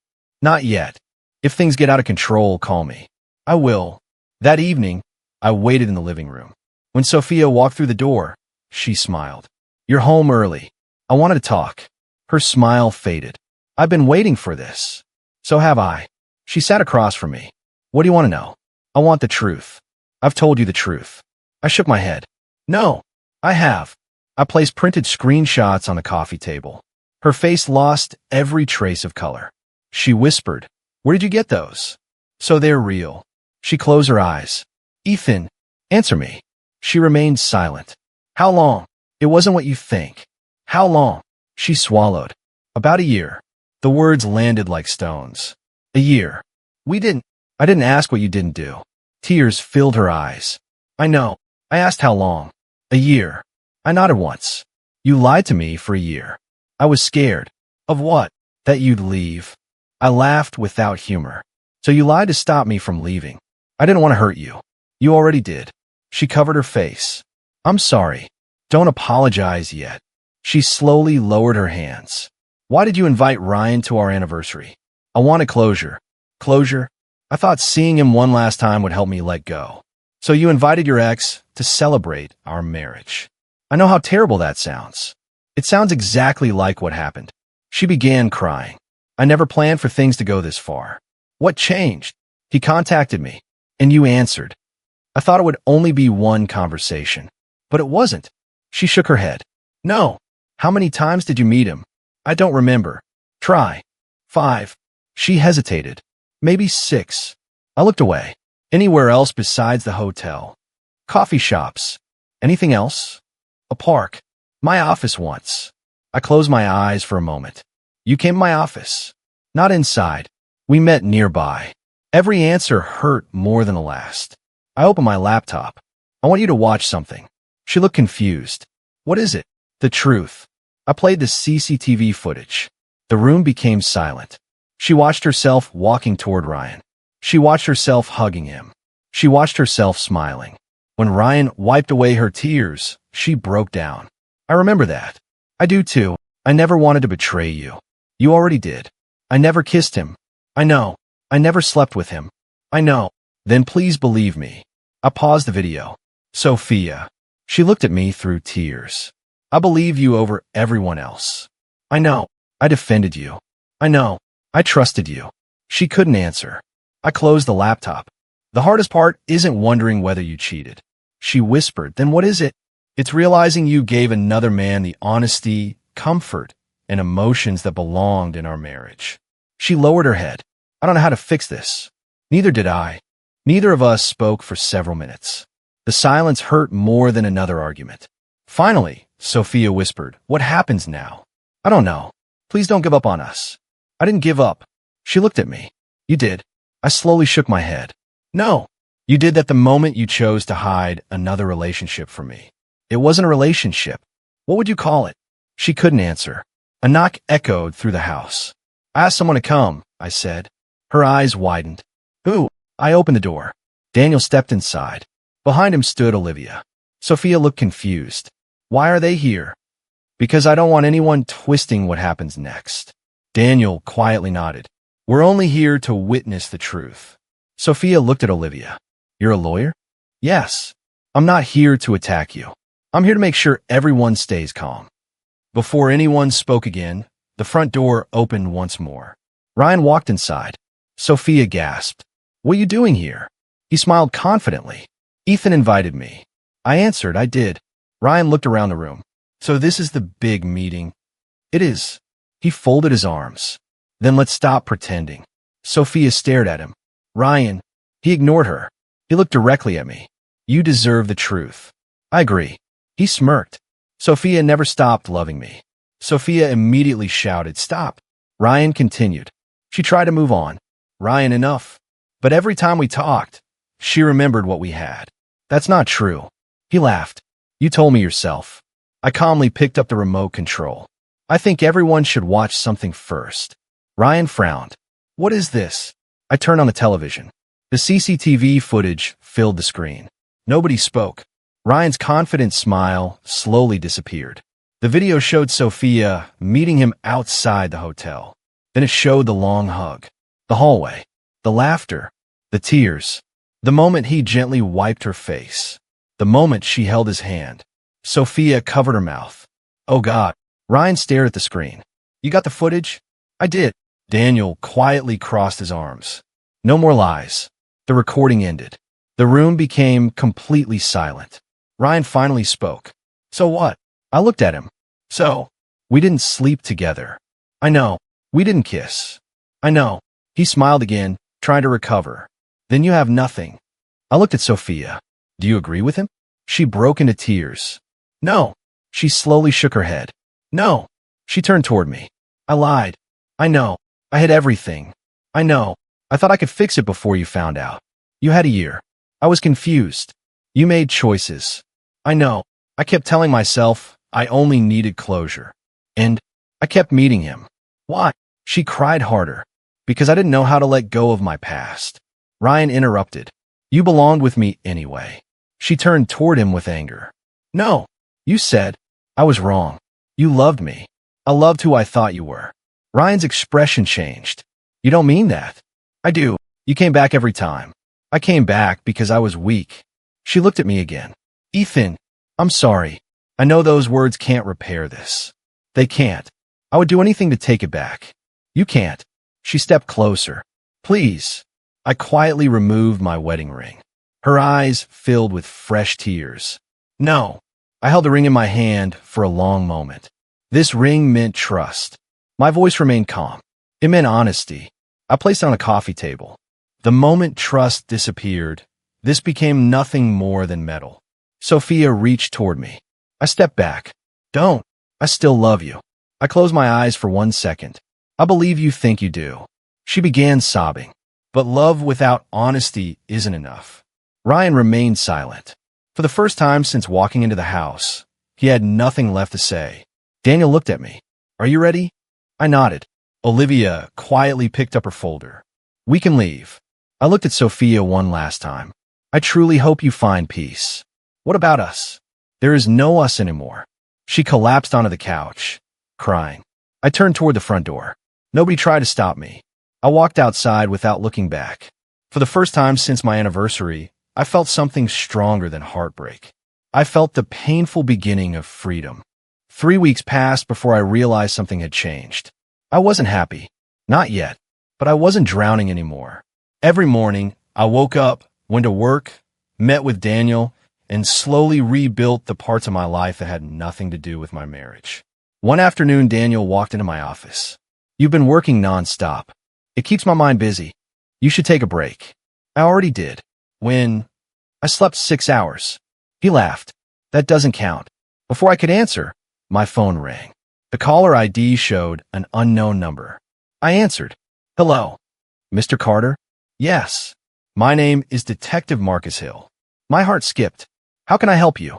Not yet. If things get out of control, call me. I will. That evening, I waited in the living room. When Sophia walked through the door, she smiled. You're home early. I wanted to talk. Her smile faded. I've been waiting for this. So have I. She sat across from me. What do you want to know? I want the truth. I've told you the truth. I shook my head. No, I have. I placed printed screenshots on the coffee table. Her face lost every trace of color. She whispered, where did you get those? So they're real. She closed her eyes. Ethan, answer me. She remained silent. How long? It wasn't what you think. How long? She swallowed. About a year. The words landed like stones. A year. I didn't ask what you didn't do. Tears filled her eyes. I know. I asked how long. A year. I nodded once. You lied to me for a year. I was scared. Of what? That you'd leave. I laughed without humor. So you lied to stop me from leaving. I didn't want to hurt you. You already did. She covered her face. I'm sorry. Don't apologize yet. She slowly lowered her hands. Why did you invite Ryan to our anniversary? I wanted closure. Closure? I thought seeing him one last time would help me let go. So you invited your ex to celebrate our marriage. I know how terrible that sounds. It sounds exactly like what happened. She began crying. I never planned for things to go this far. What changed? He contacted me, and you answered. I thought it would only be one conversation, but it wasn't. She shook her head. No. How many times did you meet him? I don't remember. Try. 5. She hesitated. Maybe 6. I looked away. Anywhere else besides the hotel? Coffee shops. Anything else? A park. My office once. I closed my eyes for a moment. You came to my office. Not inside. We met nearby. Every answer hurt more than the last. I opened my laptop. I want you to watch something. She looked confused. What is it? The truth. I played the CCTV footage. The room became silent. She watched herself walking toward Ryan. She watched herself hugging him. She watched herself smiling. When Ryan wiped away her tears, she broke down. I remember that. I do too. I never wanted to betray you. You already did. I never kissed him. I know. I never slept with him. I know. Then please believe me. I paused the video. Sophia. She looked at me through tears. I believe you over everyone else. I know. I defended you. I know. I trusted you. She couldn't answer. I closed the laptop. The hardest part isn't wondering whether you cheated. She whispered, then what is it? It's realizing you gave another man the honesty, comfort, and emotions that belonged in our marriage. She lowered her head. I don't know how to fix this. Neither did I. Neither of us spoke for several minutes. The silence hurt more than another argument. Finally, Sophia whispered, "What happens now?" "I don't know. Please don't give up on us." I didn't give up. She looked at me. "You did." I slowly shook my head. "No. You did that the moment you chose to hide another relationship from me." "It wasn't a relationship. What would you call it?" She couldn't answer. A knock echoed through the house. "I asked someone to come," I said. Her eyes widened. "Who?" I opened the door. Daniel stepped inside. Behind him stood Olivia. Sophia looked confused. "Why are they here?" "Because I don't want anyone twisting what happens next." Daniel quietly nodded. "We're only here to witness the truth." Sophia looked at Olivia. "You're a lawyer?" "Yes. I'm not here to attack you. I'm here to make sure everyone stays calm." Before anyone spoke again, the front door opened once more. Ryan walked inside. Sophia gasped. "What are you doing here?" He smiled confidently. "Ethan invited me." I answered, "I did." Ryan looked around the room. "So this is the big meeting?" "It is." He folded his arms. "Then let's stop pretending." Sophia stared at him. "Ryan." He ignored her. He looked directly at me. "You deserve the truth." "I agree." He smirked. Sophia never stopped loving me. Sophia immediately shouted, "Stop." Ryan continued. She tried to move on. "Ryan, enough." But every time we talked, she remembered what we had. "That's not true." He laughed. "You told me yourself." I calmly picked up the remote control. "I think everyone should watch something first." Ryan frowned. "What is this?" I turned on the television. The CCTV footage filled the screen. Nobody spoke. Ryan's confident smile slowly disappeared. The video showed Sophia meeting him outside the hotel. Then it showed the long hug, the hallway, the laughter, the tears, the moment he gently wiped her face, the moment she held his hand. Sophia covered her mouth. "Oh God." Ryan stared at the screen. "You got the footage?" "I did." Daniel quietly crossed his arms. No more lies. The recording ended. The room became completely silent. Ryan finally spoke. "So what?" I looked at him. "So, we didn't sleep together." "I know." "We didn't kiss." "I know." He smiled again, trying to recover. "Then you have nothing." I looked at Sophia. "Do you agree with him?" She broke into tears. "No." She slowly shook her head. "No." She turned toward me. "I lied. I know. I hid everything. I know. I thought I could fix it before you found out. You had a year. I was confused. You made choices. I know. I kept telling myself I only needed closure. And I kept meeting him. Why?" She cried harder. "Because I didn't know how to let go of my past." Ryan interrupted. "You belonged with me anyway." She turned toward him with anger. "No. You said I was wrong. You loved me. I loved who I thought you were." Ryan's expression changed. "You don't mean that." "I do. You came back every time." "I came back because I was weak." She looked at me again. "Ethan, I'm sorry. I know those words can't repair this." "They can't. I would do anything to take it back." "You can't." She stepped closer. "Please." I quietly removed my wedding ring. Her eyes filled with fresh tears. "No." I held the ring in my hand for a long moment. This ring meant trust. My voice remained calm. It meant honesty. I placed it on a coffee table. The moment trust disappeared, this became nothing more than metal. Sophia reached toward me. I stepped back. "Don't. I still love you." I closed my eyes for 1 second. "I believe you think you do." She began sobbing. "But love without honesty isn't enough." Ryan remained silent. For the first time since walking into the house, he had nothing left to say. Daniel looked at me. "Are you ready?" I nodded. Olivia quietly picked up her folder. "We can leave." I looked at Sophia one last time. "I truly hope you find peace." "What about us?" "There is no us anymore." She collapsed onto the couch, crying. I turned toward the front door. Nobody tried to stop me. I walked outside without looking back. For the first time since my anniversary, I felt something stronger than heartbreak. I felt the painful beginning of freedom. 3 weeks passed before I realized something had changed. I wasn't happy. Not yet. But I wasn't drowning anymore. Every morning, I woke up, went to work, met with Daniel, and slowly rebuilt the parts of my life that had nothing to do with my marriage. One afternoon, Daniel walked into my office. "You've been working nonstop." It keeps my mind busy. You should take a break. I already did. When I slept 6 hours. He laughed. That doesn't count. Before I could answer, my phone rang. The caller ID showed an unknown number. I answered. Hello. Mr. Carter? Yes. My name is Detective Marcus Hill. My heart skipped. How can I help you?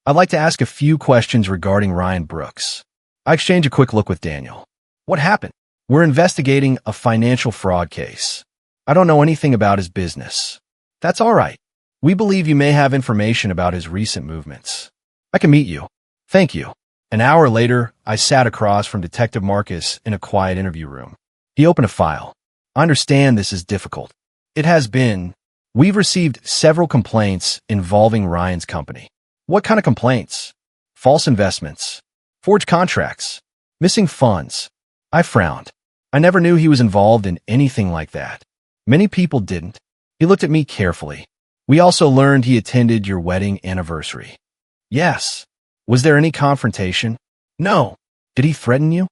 I'd like to ask a few questions regarding Ryan Brooks. I exchanged a quick look with Daniel. What happened? We're investigating a financial fraud case. I don't know anything about his business. That's all right. We believe you may have information about his recent movements. I can meet you. Thank you. An hour later, I sat across from Detective Marcus in a quiet interview room. He opened a file. I understand this is difficult. It has been. We've received several complaints involving Ryan's company. What kind of complaints? False investments, forged contracts, missing funds. I frowned. I never knew he was involved in anything like that. Many people didn't. He looked at me carefully. We also learned he attended your wedding anniversary. Yes. Was there any confrontation? No. Did he threaten you?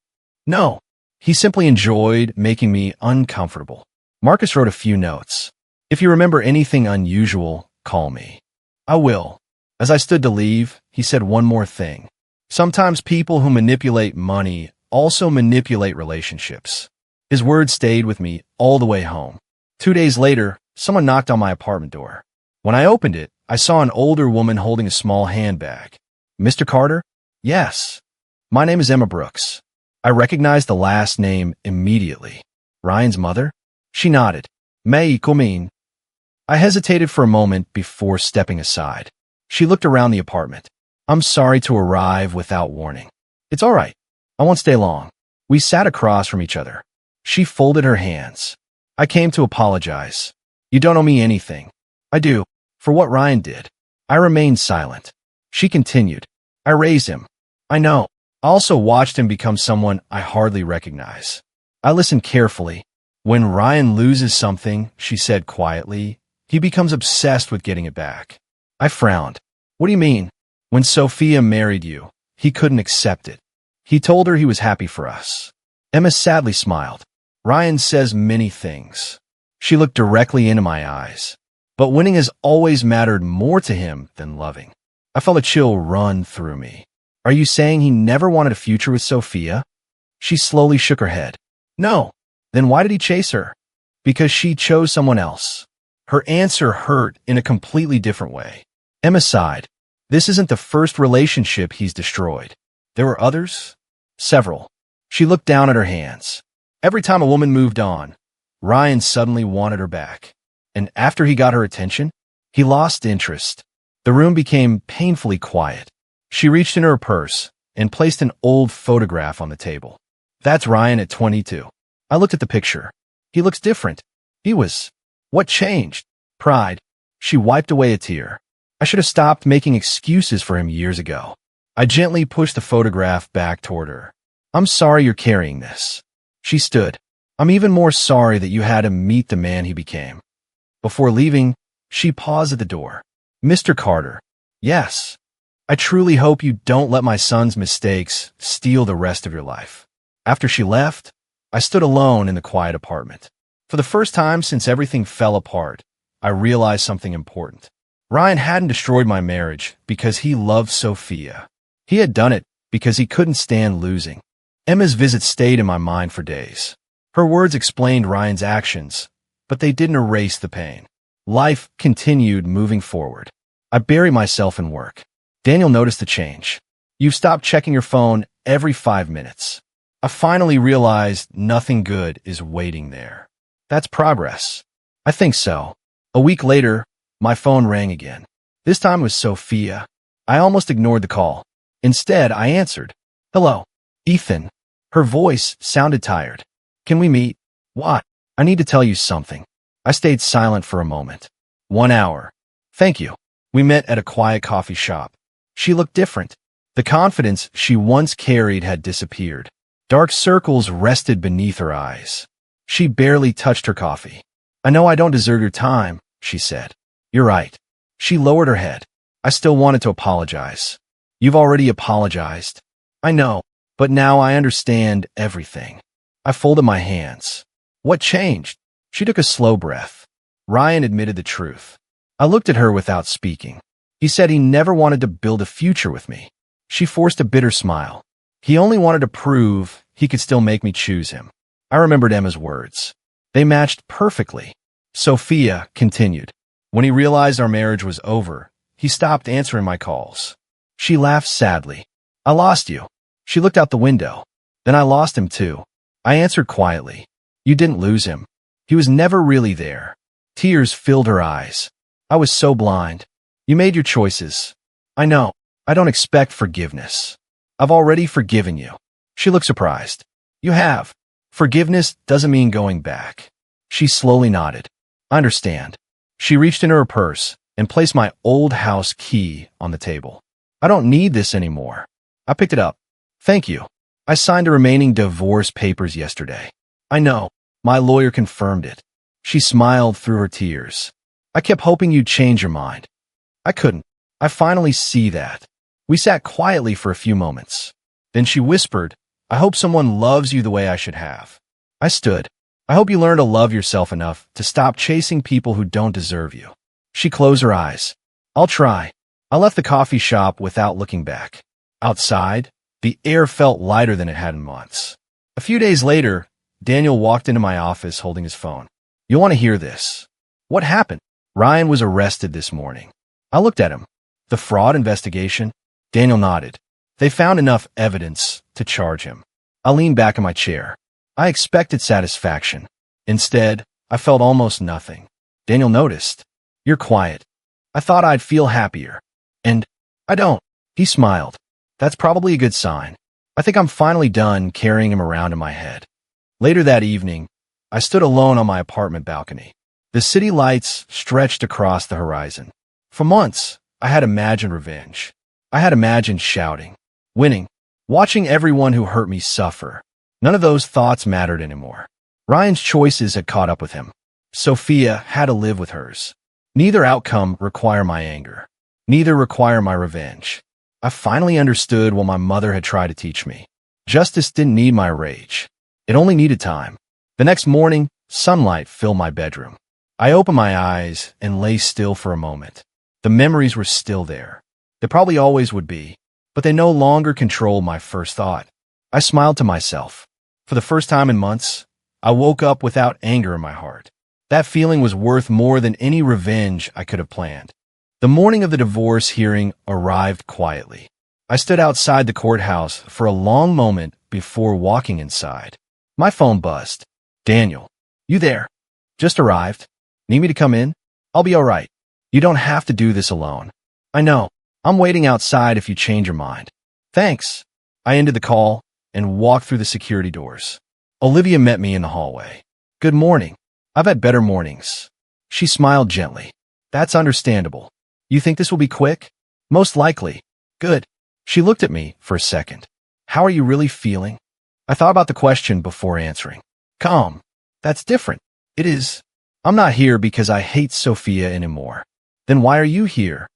No. He simply enjoyed making me uncomfortable. Marcus wrote a few notes. If you remember anything unusual, call me. I will. As I stood to leave, he said one more thing. Sometimes people who manipulate money also manipulate relationships. His words stayed with me all the way home. 2 days later, someone knocked on my apartment door. When I opened it, I saw an older woman holding a small handbag. Mr. Carter? Yes. My name is Emma Brooks. I recognized the last name immediately. Ryan's mother? She nodded. May I come in? I hesitated for a moment before stepping aside. She looked around the apartment. I'm sorry to arrive without warning. It's all right. I won't stay long. We sat across from each other. She folded her hands. I came to apologize. You don't owe me anything. I do. For what Ryan did. I remained silent. She continued. I raised him. I know. I also watched him become someone I hardly recognize. I listened carefully. When Ryan loses something, she said quietly, he becomes obsessed with getting it back. I frowned. What do you mean? When Sophia married you, he couldn't accept it. He told her he was happy for us. Emma sadly smiled. Ryan says many things. She looked directly into my eyes. But winning has always mattered more to him than loving. I felt a chill run through me. Are you saying he never wanted a future with Sophia? She slowly shook her head. No. Then why did he chase her? Because she chose someone else. Her answer hurt in a completely different way. Emma sighed. This isn't the first relationship he's destroyed. There were others? Several. She looked down at her hands. Every time a woman moved on, Ryan suddenly wanted her back. And after he got her attention, he lost interest. The room became painfully quiet. She reached in her purse and placed an old photograph on the table. That's Ryan at 22. I looked at the picture. He looks different. He was. What changed? Pride. She wiped away a tear. I should have stopped making excuses for him years ago. I gently pushed the photograph back toward her. I'm sorry you're carrying this. She stood. I'm even more sorry that you had him meet the man he became. Before leaving, she paused at the door. Mr. Carter. Yes. I truly hope you don't let my son's mistakes steal the rest of your life. After she left, I stood alone in the quiet apartment. For the first time since everything fell apart, I realized something important. Ryan hadn't destroyed my marriage because he loved Sophia. He had done it because he couldn't stand losing. Emma's visit stayed in my mind for days. Her words explained Ryan's actions, but they didn't erase the pain. Life continued moving forward. I buried myself in work. Daniel noticed the change. You've stopped checking your phone every 5 minutes. I finally realized nothing good is waiting there. That's progress. I think so. A week later, my phone rang again. This time it was Sophia. I almost ignored the call. Instead, I answered. Hello, Ethan. Her voice sounded tired. Can we meet? What? I need to tell you something. I stayed silent for a moment. 1 hour. Thank you. We met at a quiet coffee shop. She looked different. The confidence she once carried had disappeared. Dark circles rested beneath her eyes. She barely touched her coffee. I know I don't deserve your time, she said. You're right. She lowered her head. I still wanted to apologize. You've already apologized. I know, but now I understand everything. I folded my hands. What changed? She took a slow breath. Ryan admitted the truth. I looked at her without speaking. He said he never wanted to build a future with me. She forced a bitter smile. He only wanted to prove he could still make me choose him. I remembered Emma's words. They matched perfectly. Sophia continued. When he realized our marriage was over, he stopped answering my calls. She laughed sadly. I lost you. She looked out the window. Then I lost him too. I answered quietly. You didn't lose him. He was never really there. Tears filled her eyes. I was so blind. You made your choices. I know. I don't expect forgiveness. I've already forgiven you. She looked surprised. You have. Forgiveness doesn't mean going back. She slowly nodded. I understand. She reached into her purse and placed my old house key on the table. I don't need this anymore. I picked it up. Thank you. I signed the remaining divorce papers yesterday. I know. My lawyer confirmed it. She smiled through her tears. I kept hoping you'd change your mind. I couldn't. I finally see that. We sat quietly for a few moments. Then she whispered, I hope someone loves you the way I should have. I stood. I hope you learn to love yourself enough to stop chasing people who don't deserve you. She closed her eyes. I'll try. I left the coffee shop without looking back. Outside, the air felt lighter than it had in months. A few days later, Daniel walked into my office holding his phone. You'll want to hear this. What happened? Ryan was arrested this morning. I looked at him. The fraud investigation? Daniel nodded. They found enough evidence to charge him. I leaned back in my chair. I expected satisfaction. Instead, I felt almost nothing. Daniel noticed. You're quiet. I thought I'd feel happier. And I don't. He smiled. That's probably a good sign. I think I'm finally done carrying him around in my head. Later that evening, I stood alone on my apartment balcony. The city lights stretched across the horizon. For months, I had imagined revenge. I had imagined shouting, winning, watching everyone who hurt me suffer. None of those thoughts mattered anymore. Ryan's choices had caught up with him. Sophia had to live with hers. Neither outcome required my anger. Neither required my revenge. I finally understood what my mother had tried to teach me. Justice didn't need my rage. It only needed time. The next morning, sunlight filled my bedroom. I opened my eyes and lay still for a moment. The memories were still there. They probably always would be, but they no longer controlled my first thought. I smiled to myself. For the first time in months, I woke up without anger in my heart. That feeling was worth more than any revenge I could have planned. The morning of the divorce hearing arrived quietly. I stood outside the courthouse for a long moment before walking inside. My phone buzzed. Daniel, you there? Just arrived. Need me to come in? I'll be all right. You don't have to do this alone. I know. I'm waiting outside if you change your mind. Thanks. I ended the call and walked through the security doors. Olivia met me in the hallway. Good morning. I've had better mornings. She smiled gently. That's understandable. You think this will be quick? Most likely. Good. She looked at me for a second. How are you really feeling? I thought about the question before answering. Calm. That's different. It is. I'm not here because I hate Sophia anymore. Then why are you here?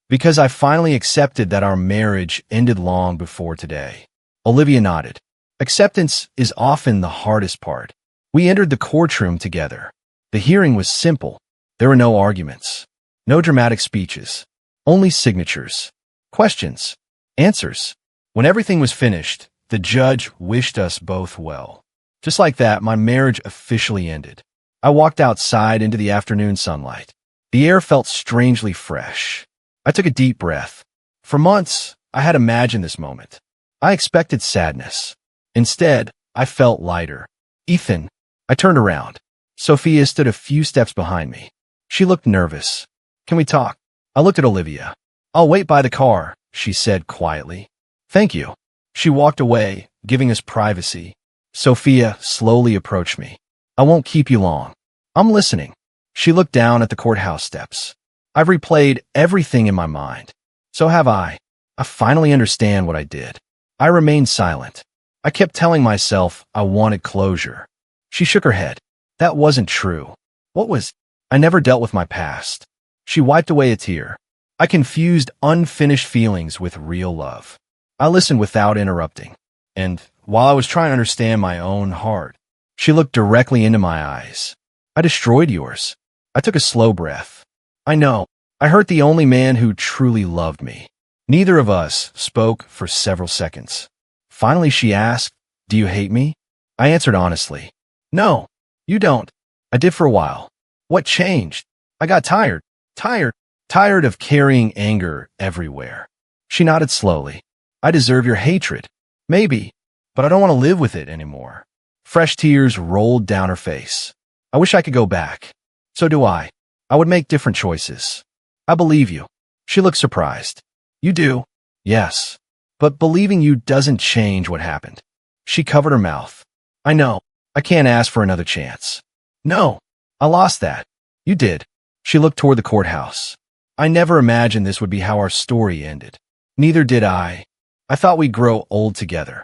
Because I finally accepted that our marriage ended long before today. Olivia nodded. Acceptance is often the hardest part. We entered the courtroom together. The hearing was simple. There were no arguments. No dramatic speeches. Only signatures. Questions. Answers. When everything was finished, the judge wished us both well. Just like that, my marriage officially ended. I walked outside into the afternoon sunlight. The air felt strangely fresh. I took a deep breath. For months, I had imagined this moment. I expected sadness. Instead, I felt lighter. Ethan. I turned around. Sophia stood a few steps behind me. She looked nervous. Can we talk? I looked at Olivia. I'll wait by the car, she said quietly. Thank you. She walked away, giving us privacy. Sophia slowly approached me. I won't keep you long. I'm listening. She looked down at the courthouse steps. I've replayed everything in my mind. So have I. I finally understand what I did. I remained silent. I kept telling myself I wanted closure. She shook her head. That wasn't true. What was? I never dealt with my past. She wiped away a tear. I confused unfinished feelings with real love. I listened without interrupting. And while I was trying to understand my own heart, She looked directly into my eyes. I destroyed yours. I took a slow breath. I know. I hurt the only man who truly loved me. Neither of us spoke for several seconds. Finally, she asked, "Do you hate me?" I answered honestly. "No, you don't." I did for a while. What changed? I got tired. Tired of carrying anger everywhere. She nodded slowly. "I deserve your hatred. Maybe, but I don't want to live with it anymore." Fresh tears rolled down her face. "I wish I could go back." "So do I. I would make different choices." "I believe you." She looked surprised. "You do?" "Yes. But believing you doesn't change what happened." She covered her mouth. "I know. I can't ask for another chance." "No. I lost that." "You did." She looked toward the courthouse. "I never imagined this would be how our story ended." "Neither did I. I thought we'd grow old together."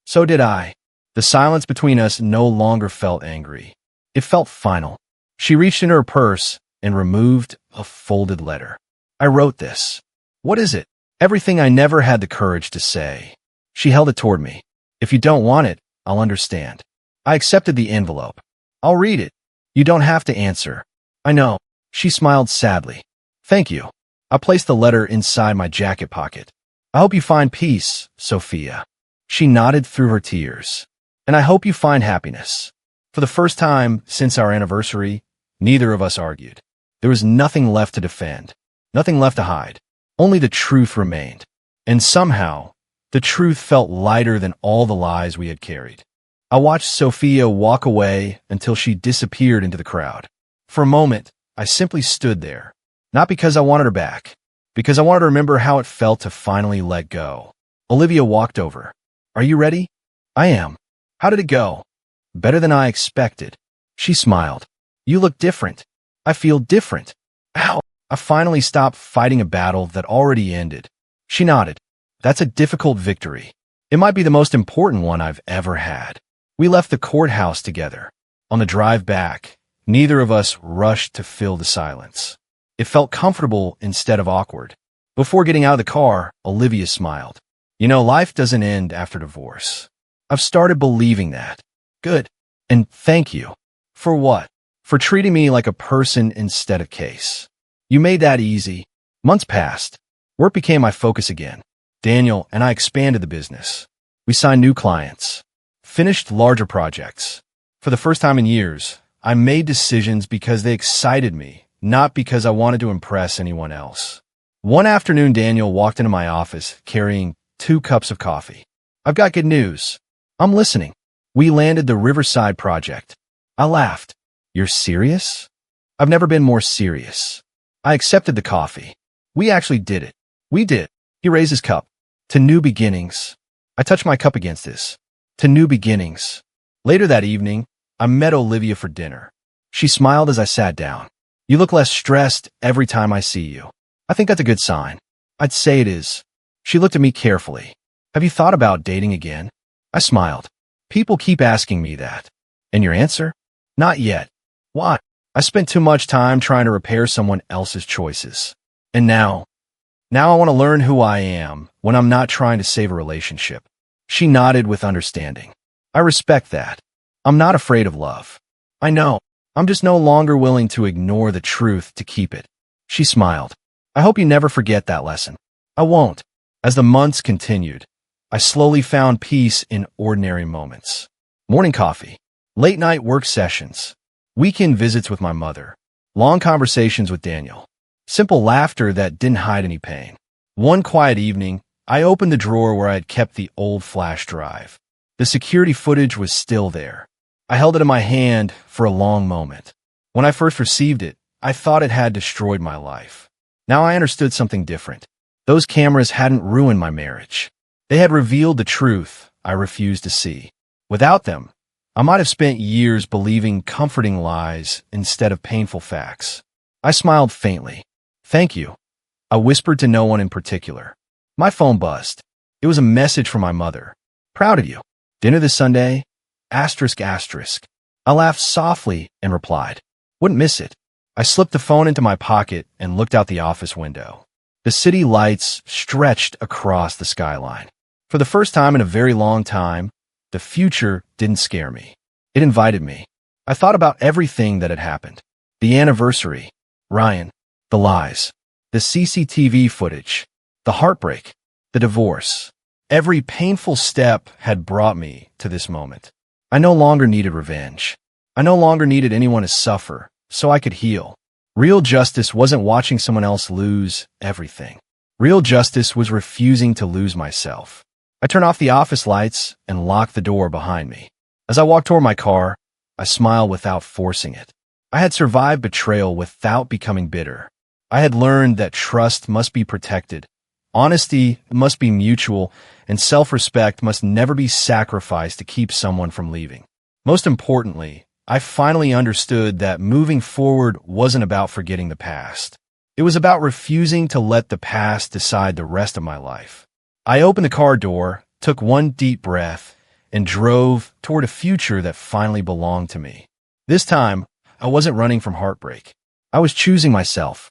"So did I." The silence between us no longer felt angry. It felt final. She reached into her purse and removed a folded letter. "I wrote this." "What is it?" "Everything I never had the courage to say." She held it toward me. "If you don't want it, I'll understand." I accepted the envelope. "I'll read it. You don't have to answer." "I know." She smiled sadly. "Thank you." I placed the letter inside my jacket pocket. "I hope you find peace, Sophia." She nodded through her tears. "And I hope you find happiness." For the first time since our anniversary, neither of us argued. There was nothing left to defend, nothing left to hide. Only the truth remained. And somehow, the truth felt lighter than all the lies we had carried. I watched Sophia walk away until she disappeared into the crowd. For a moment, I simply stood there, not because I wanted her back, because I wanted to remember how it felt to finally let go. Olivia walked over. "Are you ready?" "I am." "How did it go?" "Better than I expected." She smiled. "You look different." "I feel different." "Ow!" I finally stopped fighting a battle that already ended. She nodded. "That's a difficult victory. It might be the most important one I've ever had." We left the courthouse together. On the drive back, neither of us rushed to fill the silence. It felt comfortable instead of awkward. Before getting out of the car, Olivia smiled. "You know, life doesn't end after divorce." I've started believing that. "Good. And thank you." "For what?" "For treating me like a person instead of case." "You made that easy." Months passed. Work became my focus again. Daniel and I expanded the business. We signed new clients, finished larger projects. For the first time in years, I made decisions because they excited me, not because I wanted to impress anyone else. One afternoon, Daniel walked into my office carrying 2 cups of coffee. "I've got good news." "I'm listening." "We landed the Riverside project." I laughed. "You're serious?" "I've never been more serious." I accepted the coffee. "We actually did it." "We did." He raised his cup. "To new beginnings." I touched my cup against his. "To new beginnings." Later that evening, I met Olivia for dinner. She smiled as I sat down. "You look less stressed every time I see you." I think that's a good sign. I'd say it is. She looked at me carefully. "Have you thought about dating again?" I smiled. "People keep asking me that." "And your answer?" "Not yet." "Why?" "I spent too much time trying to repair someone else's choices. And now I want to learn who I am when I'm not trying to save a relationship." She nodded with understanding. "I respect that. I'm not afraid of love." "I know. I'm just no longer willing to ignore the truth to keep it." She smiled. "I hope you never forget that lesson." "I won't." As the months continued, I slowly found peace in ordinary moments. Morning coffee, late night work sessions, weekend visits with my mother, long conversations with Daniel, simple laughter that didn't hide any pain. One quiet evening, I opened the drawer where I had kept the old flash drive. The security footage was still there. I held it in my hand for a long moment. When I first received it, I thought it had destroyed my life. Now I understood something different. Those cameras hadn't ruined my marriage. They had revealed the truth I refused to see. Without them, I might have spent years believing comforting lies instead of painful facts. I smiled faintly. "Thank you." I whispered to no one in particular. My phone buzzed. It was a message from my mother. "Proud of you. Dinner this Sunday? Asterisk, asterisk." I laughed softly and replied, "Wouldn't miss it." I slipped the phone into my pocket and looked out the office window. The city lights stretched across the skyline. For the first time in a very long time, the future didn't scare me. It invited me. I thought about everything that had happened. The anniversary, Ryan, the lies, the CCTV footage, the heartbreak, the divorce. Every painful step had brought me to this moment. I no longer needed revenge. I no longer needed anyone to suffer, so I could heal. Real justice wasn't watching someone else lose everything. Real justice was refusing to lose myself. I turned off the office lights and locked the door behind me. As I walked toward my car, I smiled without forcing it. I had survived betrayal without becoming bitter. I had learned that trust must be protected, honesty must be mutual, and self-respect must never be sacrificed to keep someone from leaving. Most importantly, I finally understood that moving forward wasn't about forgetting the past. It was about refusing to let the past decide the rest of my life. I opened the car door, took one deep breath, and drove toward a future that finally belonged to me. This time, I wasn't running from heartbreak. I was choosing myself,